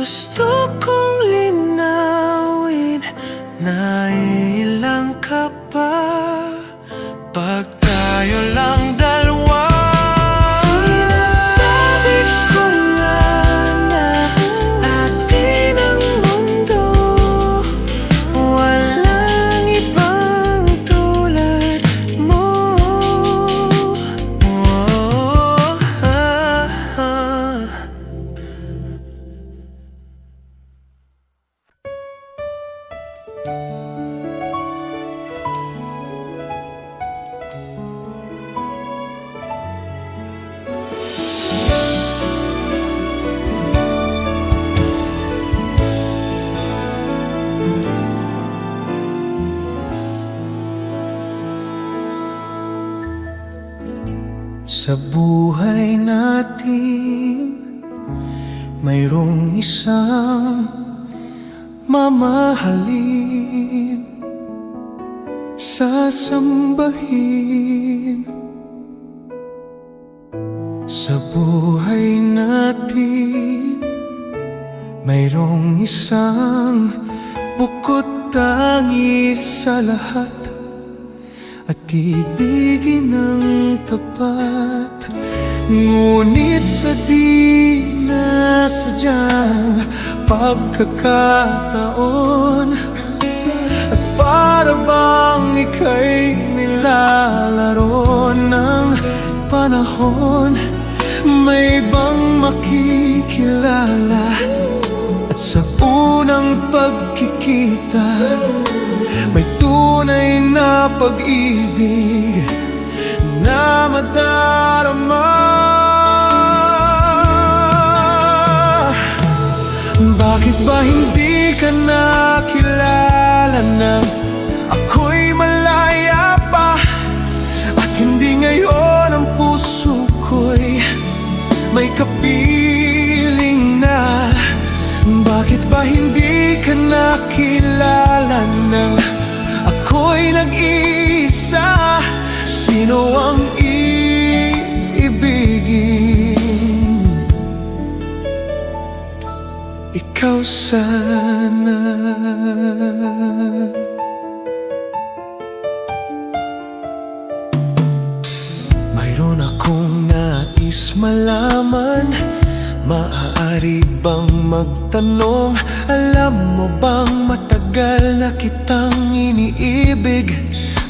Gusto kong linawin na ilang ka pa pag tayo lang dalawa. Sinasabi ko nga na atin ang mundo, walang ibang tulad mo. Sa buhay natin, mayroong isang mamahalin, sasambahin. Sa buhay natin, mayroong isang bukod tangi sa lahat at ibigin ng tapat. Ngunit sa di nasadyang pagkakataon, at para bang ika'y nilalaro ng panahon, may bang makikilala at sa unang pagkikita may tunay na pag-ibig na madarama. Bakit ba hindi ka nakilala nang ako'y malaya pa, at hindi ngayon ang puso ko'y may kapiling na? Bakit ba hindi ka nakilala nang ako'y nag-iisa? Sino ang iibigin? Ikaw sana. Mayroon akong nais malaman, maaari bang magtanong? Alam mo bang matagal na kitang iniibig,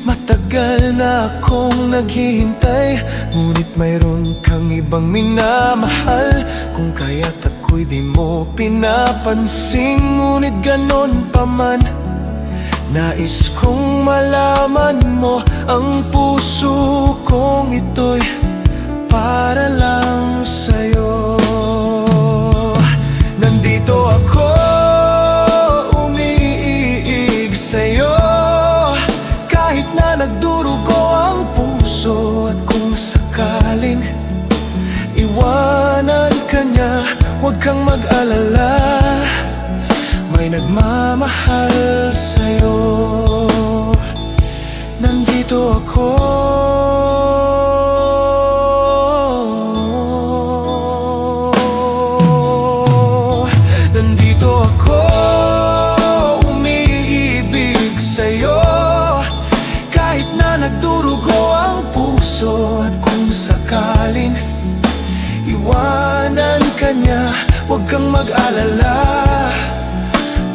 matagal na akong naghihintay, ngunit mayroon kang ibang minamahal. Kung kaya't ako'y di mo pinapansin, ngunit ganon pa man, nais kong malaman mo ang puso kong ito'y para lang sa'yo. Nandito ako, umiiig sa'yo, kahit na nagdurugo ang puso. At kung sakaling iwanan ka niya, huwag kang mag-alala, may nagmamahal sa'yo. Nandito ako, nandito ako, umiibig sa'yo, kahit na nagdurugo ang puso. At kung sakaling iwanan ka niya, huwag kang mag-alala,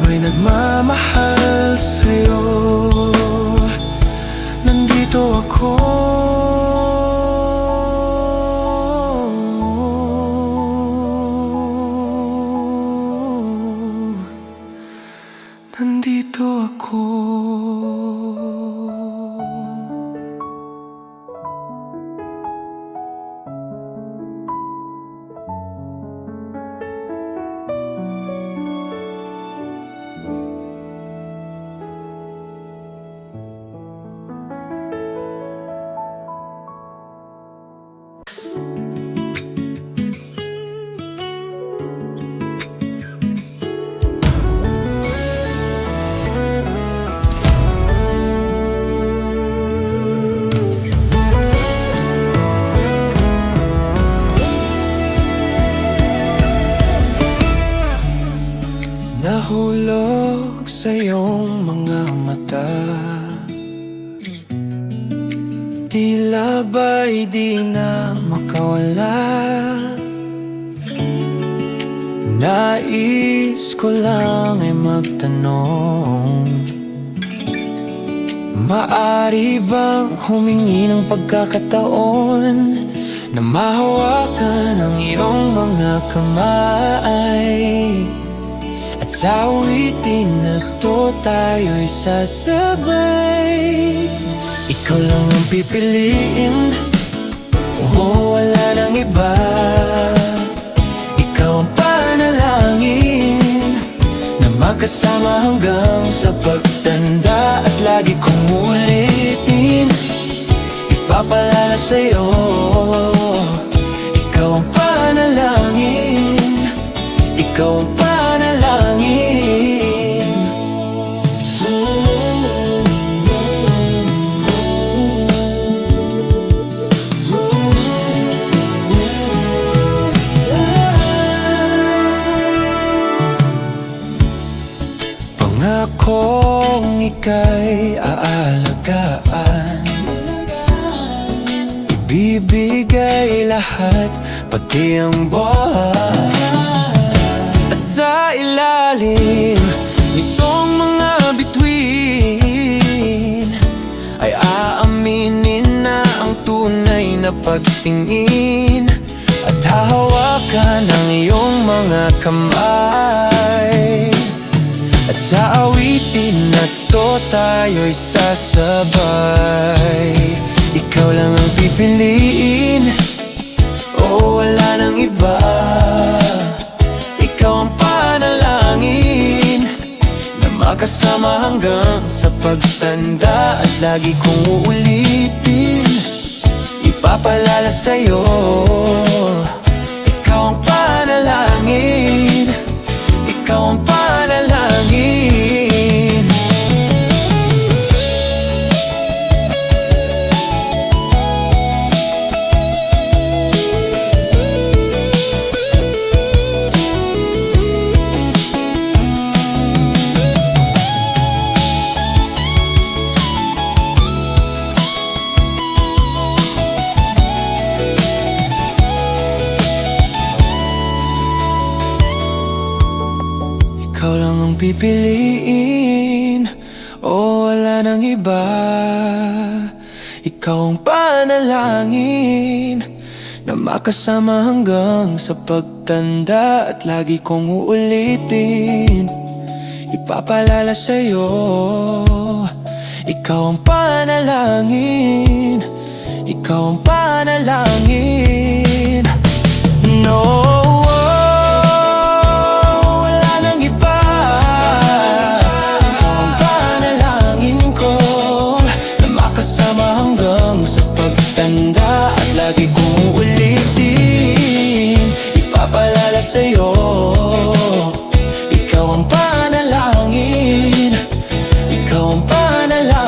may nagmamahal sa'yo. Nandito ako, nandito ako. nahulog sa iyong mga mata. Tila ba'y di na makawala. Nais ko lang ay magtanong, maari bang humingi ng pagkakataon na mahawakan ang iyong mga kamay? At sa awitin na to tayo'y sasabay. Ikaw lang ang pipiliin, wala nang iba. Ikaw ang panalangin na makasama hanggang sa pagtanda. At lagi kong ulitin, ipapalala sa'yo. Ikaw ang panalangin, ikaw ang panalangin. Pangakong ika'y aalagaan, ibibigay lahat, pati ang buhay. At sa ilalim nitong mga bituin ay aaminin na ang tunay na pagtingin. At hahawakan ang iyong mga kamay. At sa awitin na to tayo'y sasabay. Ikaw lang ang pipiliin, wala nang iba. Ikaw ang panalangin na makasama hanggang sa pagtanda. At lagi kong uulitin, ipapalala sa'yo. Ikaw ang panalangin, ikaw ang panalangin. Ikaw lang ang pipiliin, wala nang iba. Ikaw ang panalangin na makasama hanggang sa pagtanda. At lagi kong uulitin, ipapalala sa'yo. Ikaw ang panalangin, ikaw ang panalangin. No, tanda. At lagi kong ulitin, ipapalala sa'yo. Ikaw ang panalangin, ikaw ang panalangin.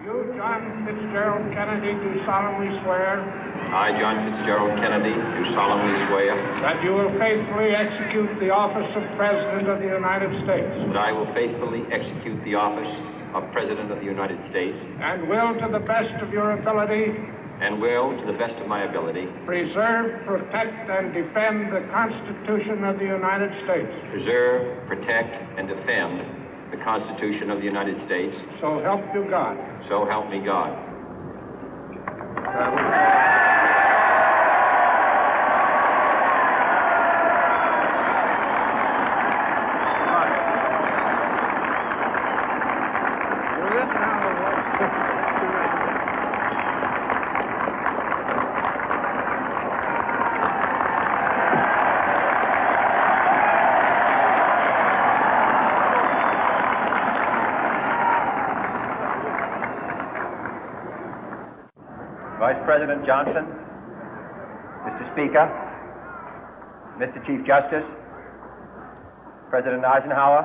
You, John Fitzgerald Kennedy, do solemnly swear I, John Fitzgerald Kennedy, do solemnly swear that you will faithfully execute the office of President of the United States that I will faithfully execute the office of President of the United States and will, to the best of your ability, and will, to the best of my ability, preserve, protect, and defend the Constitution of the United States. preserve, protect, and defend the Constitution of the United States. So help you God. So help me God. Vice President Johnson, Mr. Speaker, Mr. Chief Justice, President Eisenhower,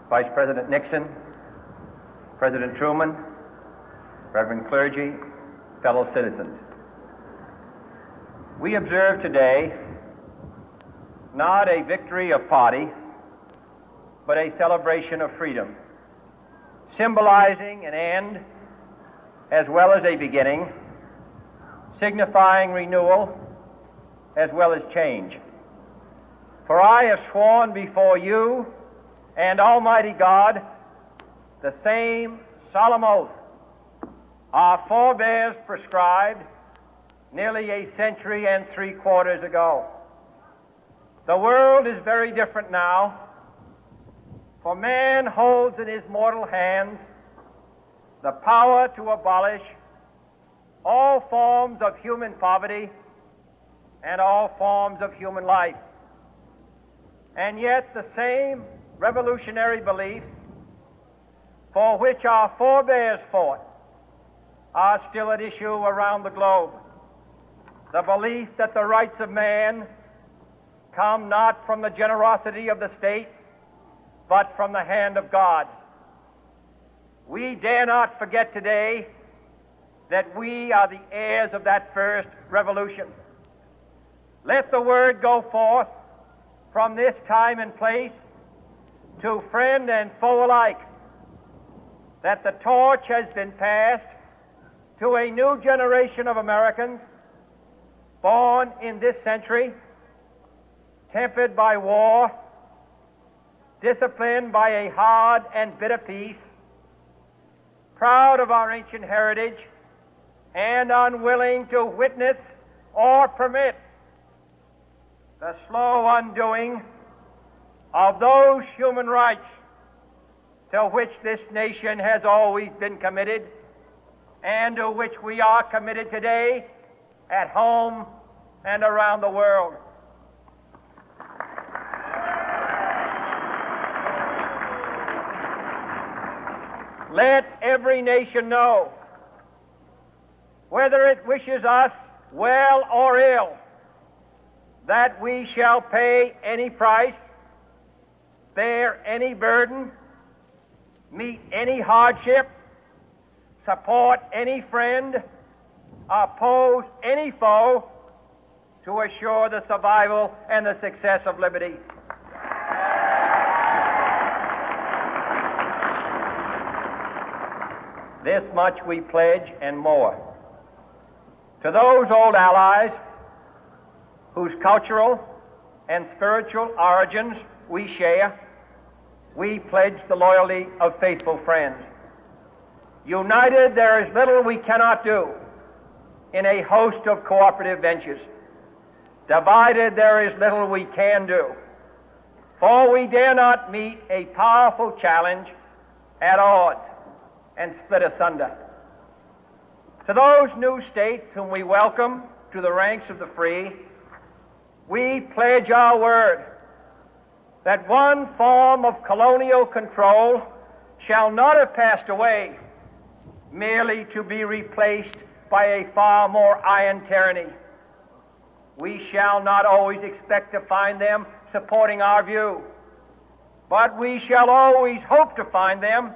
Vice President Nixon, President Truman, Reverend clergy, fellow citizens. We observe today not a victory of party, but a celebration of freedom, symbolizing an end as well as a beginning, signifying renewal as well as change. For I have sworn before you and Almighty God the same solemn oath our forebears prescribed nearly a century and 3/4 ago. The world is very different now, for man holds in his mortal hands the power to abolish all forms of human poverty and all forms of human life. And yet the same revolutionary beliefs for which our forebears fought are still at issue around the globe. The belief that the rights of man come not from the generosity of the state, but from the hand of God. We dare not forget today that we are the heirs of that first revolution. Let the word go forth from this time and place to friend and foe alike that the torch has been passed to a new generation of Americans born in this century, tempered by war, disciplined by a hard and bitter peace, proud of our ancient heritage, and unwilling to witness or permit the slow undoing of those human rights to which this nation has always been committed and to which we are committed today at home and around the world. Let every nation know, whether it wishes us well or ill, that we shall pay any price, bear any burden, meet any hardship, support any friend, oppose any foe to assure the survival and the success of liberty. This much we pledge and more. To those old allies whose cultural and spiritual origins we share, we pledge the loyalty of faithful friends. United, there is little we cannot do in a host of cooperative ventures. Divided, there is little we can do, for we dare not meet a powerful challenge at odds and split asunder. To those new states whom we welcome to the ranks of the free, we pledge our word that one form of colonial control shall not have passed away merely to be replaced by a far more iron tyranny. We shall not always expect to find them supporting our view, but we shall always hope to find them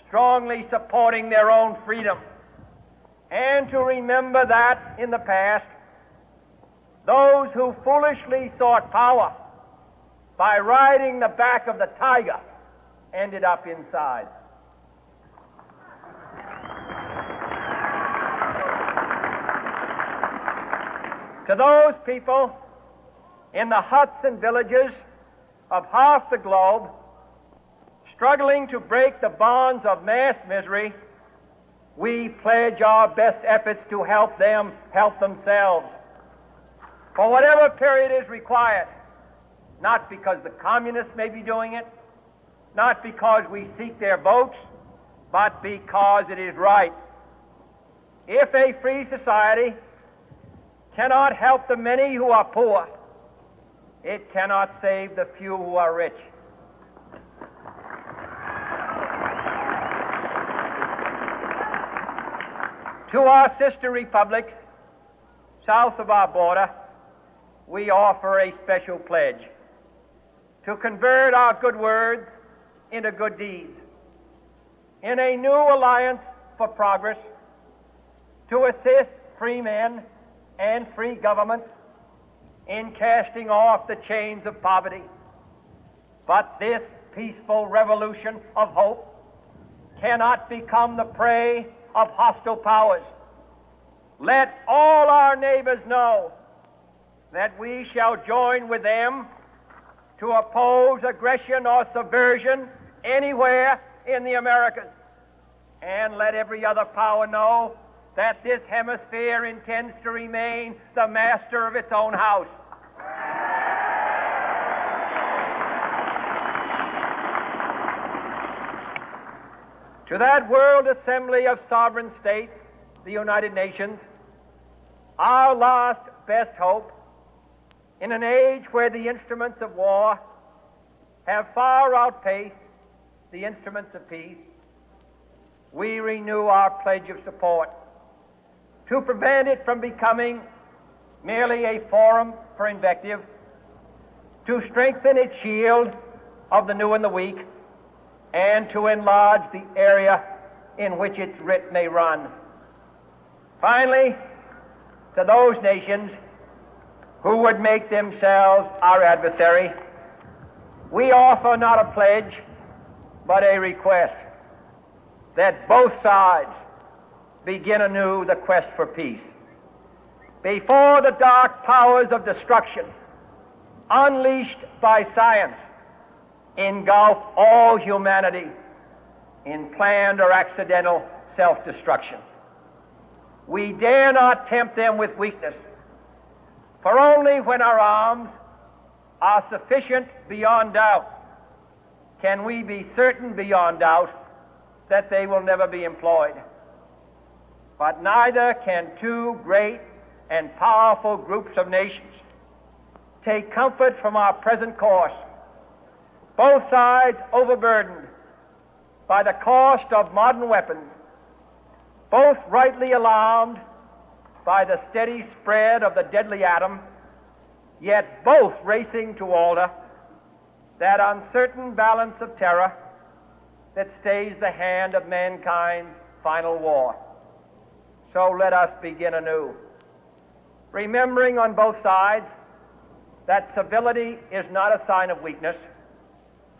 strongly supporting their own freedom, and to remember that in the past, those who foolishly sought power by riding the back of the tiger ended up inside. To those people in the huts and villages of half the globe struggling to break the bonds of mass misery, we pledge our best efforts to help them help themselves for whatever period is required, not because the communists may be doing it, not because we seek their votes, but because it is right. If a free society cannot help the many who are poor, it cannot save the few who are rich. To our sister republics south of our border, we offer a special pledge to convert our good words into good deeds, in a new alliance for progress, to assist free men and free governments in casting off the chains of poverty. But this peaceful revolution of hope cannot become the prey of hostile powers. Let all our neighbors know that we shall join with them to oppose aggression or subversion anywhere in the Americas. And let every other power know that this hemisphere intends to remain the master of its own house. To that World Assembly of Sovereign States, the United Nations, our last best hope, in an age where the instruments of war have far outpaced the instruments of peace, we renew our pledge of support to prevent it from becoming merely a forum for invective, to strengthen its shield of the new and the weak, and to enlarge the area in which its writ may run. Finally, to those nations who would make themselves our adversary, we offer not a pledge, but a request that both sides begin anew the quest for peace. Before the dark powers of destruction, unleashed by science, engulf all humanity in planned or accidental self-destruction, we dare not tempt them with weakness, for only when our arms are sufficient beyond doubt can we be certain beyond doubt that they will never be employed. But neither can two great and powerful groups of nations take comfort from our present course, both sides overburdened by the cost of modern weapons, both rightly alarmed by the steady spread of the deadly atom, yet both racing to alter that uncertain balance of terror that stays the hand of mankind's final war. So let us begin anew, remembering on both sides that civility is not a sign of weakness,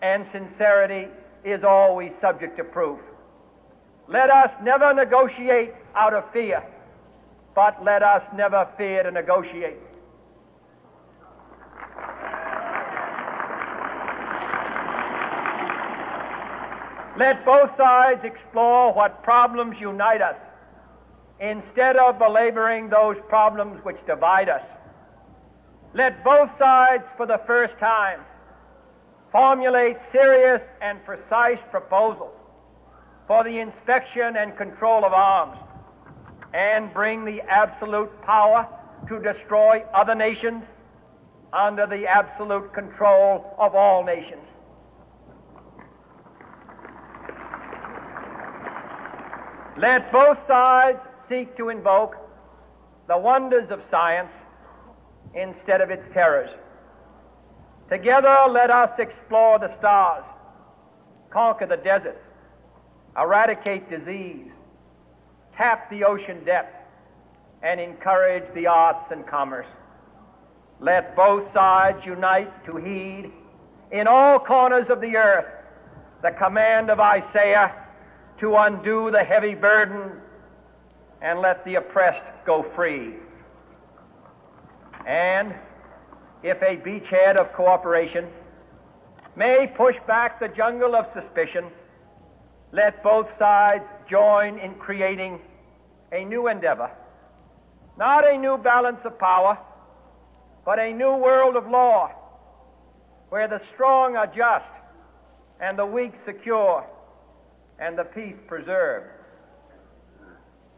and sincerity is always subject to proof. Let us never negotiate out of fear, but let us never fear to negotiate. Let both sides explore what problems unite us, instead of belaboring those problems which divide us. Let both sides, for the first time, formulate serious and precise proposals for the inspection and control of arms, and bring the absolute power to destroy other nations under the absolute control of all nations. Let both sides seek to invoke the wonders of science instead of its terrors. Together, let us explore the stars, conquer the deserts, eradicate disease, tap the ocean depth, and encourage the arts and commerce. Let both sides unite to heed in all corners of the earth the command of Isaiah to undo the heavy burden and let the oppressed go free. And if a beachhead of cooperation may push back the jungle of suspicion, let both sides join in creating a new endeavor, not a new balance of power, but a new world of law, where the strong are just, and the weak secure, and the peace preserved.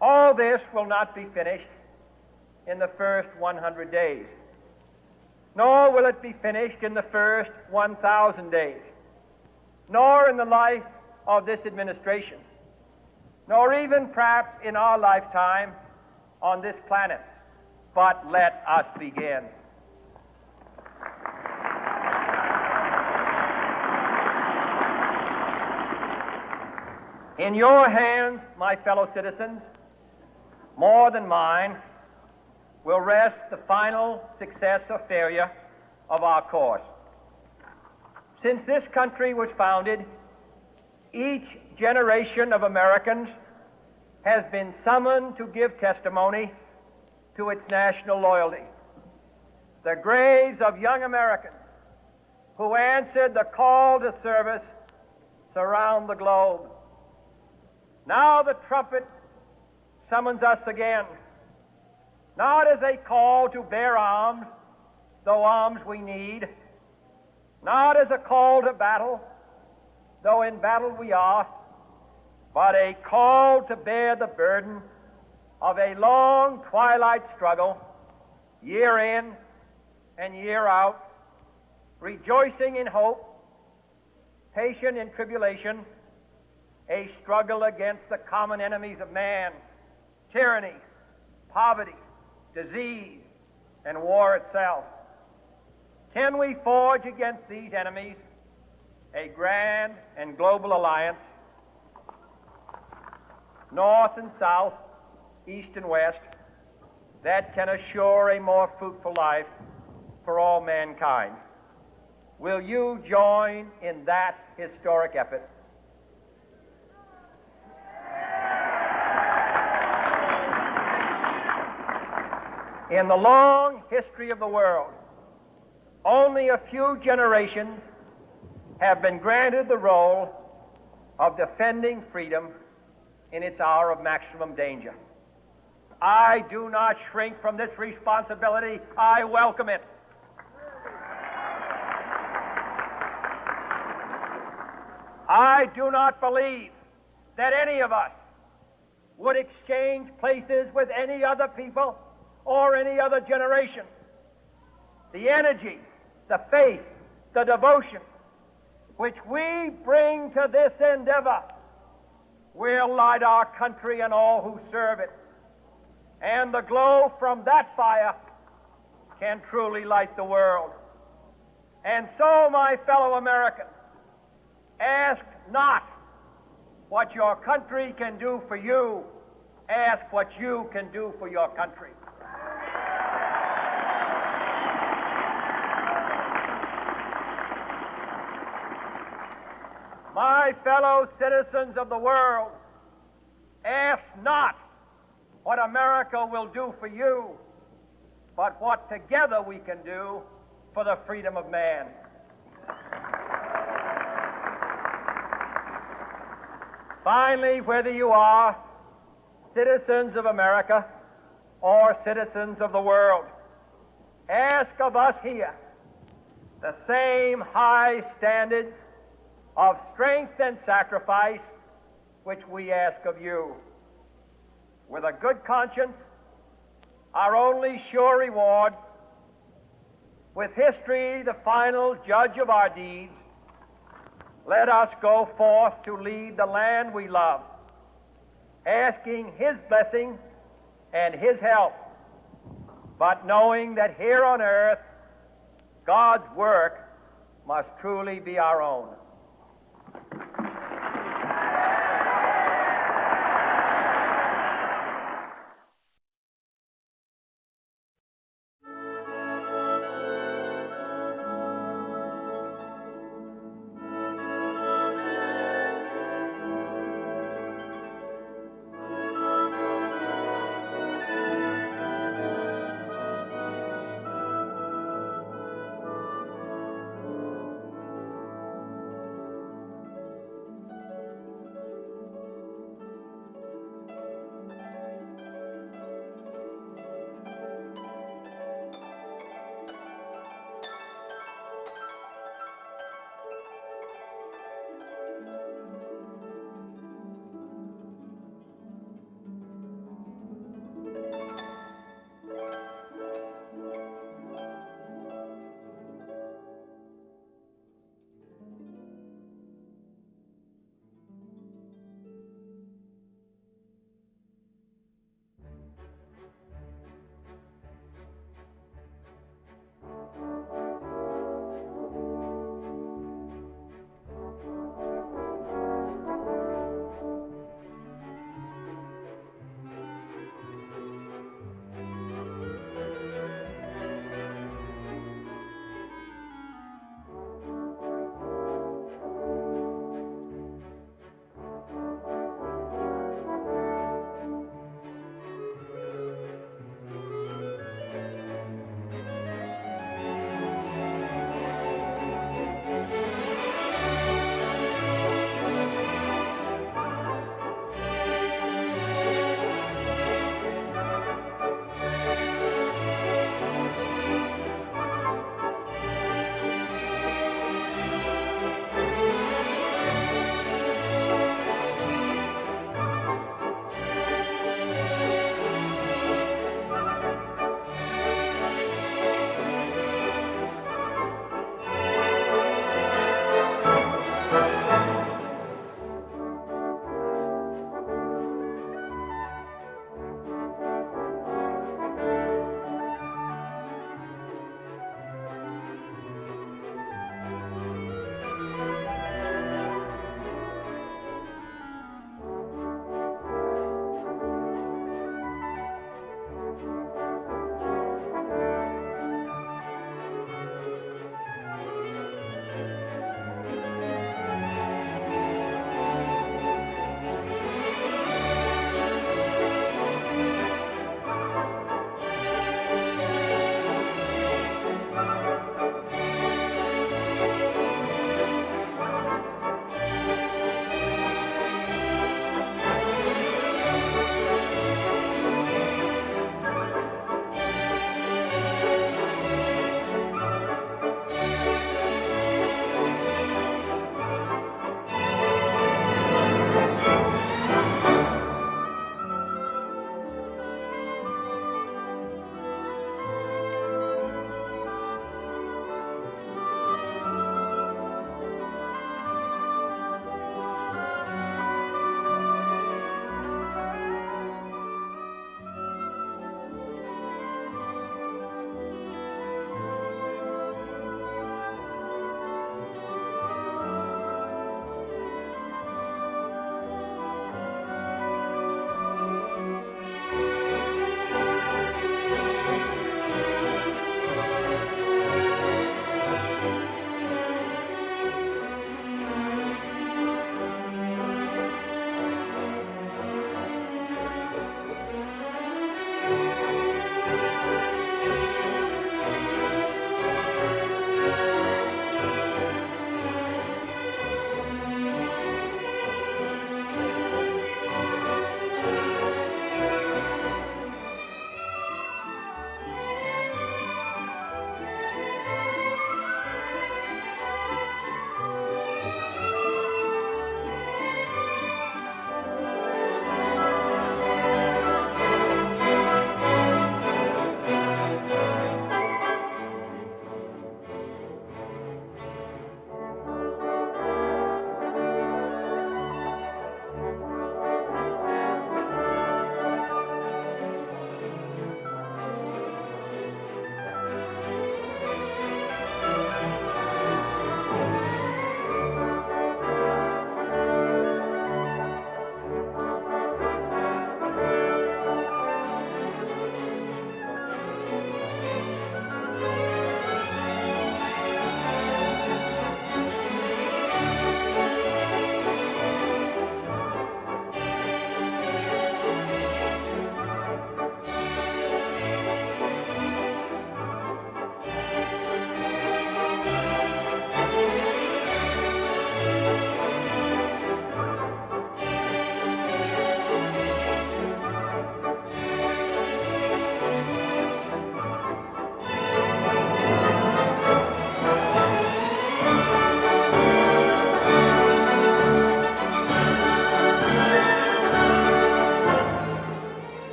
All this will not be finished in the first 100 days, nor will it be finished in the first 1,000 days, nor in the life of this administration, nor even perhaps in our lifetime on this planet. But let us begin. In your hands, my fellow citizens, more than mine, will rest the final success or failure of our course. Since this country was founded, each generation of Americans has been summoned to give testimony to its national loyalty. The graves of young Americans who answered the call to service surround the globe. Now the trumpet summons us again, not as a call to bear arms, though arms we need, not as a call to battle, though in battle we are, but a call to bear the burden of a long twilight struggle, year in and year out, rejoicing in hope, patient in tribulation, a struggle against the common enemies of man, tyranny, poverty, disease, and war itself. Can we forge against these enemies a grand and global alliance, north and south, east and west, that can assure a more fruitful life for all mankind? Will you join in that historic effort? In the long history of the world, only a few generations have been granted the role of defending freedom in its hour of maximum danger. I do not shrink from this responsibility. I welcome it. I do not believe that any of us would exchange places with any other people or any other generation. The energy, the faith, the devotion which we bring to this endeavor will light our country and all who serve it. And the glow from that fire can truly light the world. And so, my fellow Americans, ask not what your country can do for you, ask what you can do for your country. My fellow citizens of the world, ask not what America will do for you, but what together we can do for the freedom of man. Finally, whether you are citizens of America or citizens of the world, ask of us here the same high standards of strength and sacrifice which we ask of you. With a good conscience, our only sure reward, with history the final judge of our deeds, let us go forth to lead the land we love, asking His blessing and His help, but knowing that here on earth, God's work must truly be our own.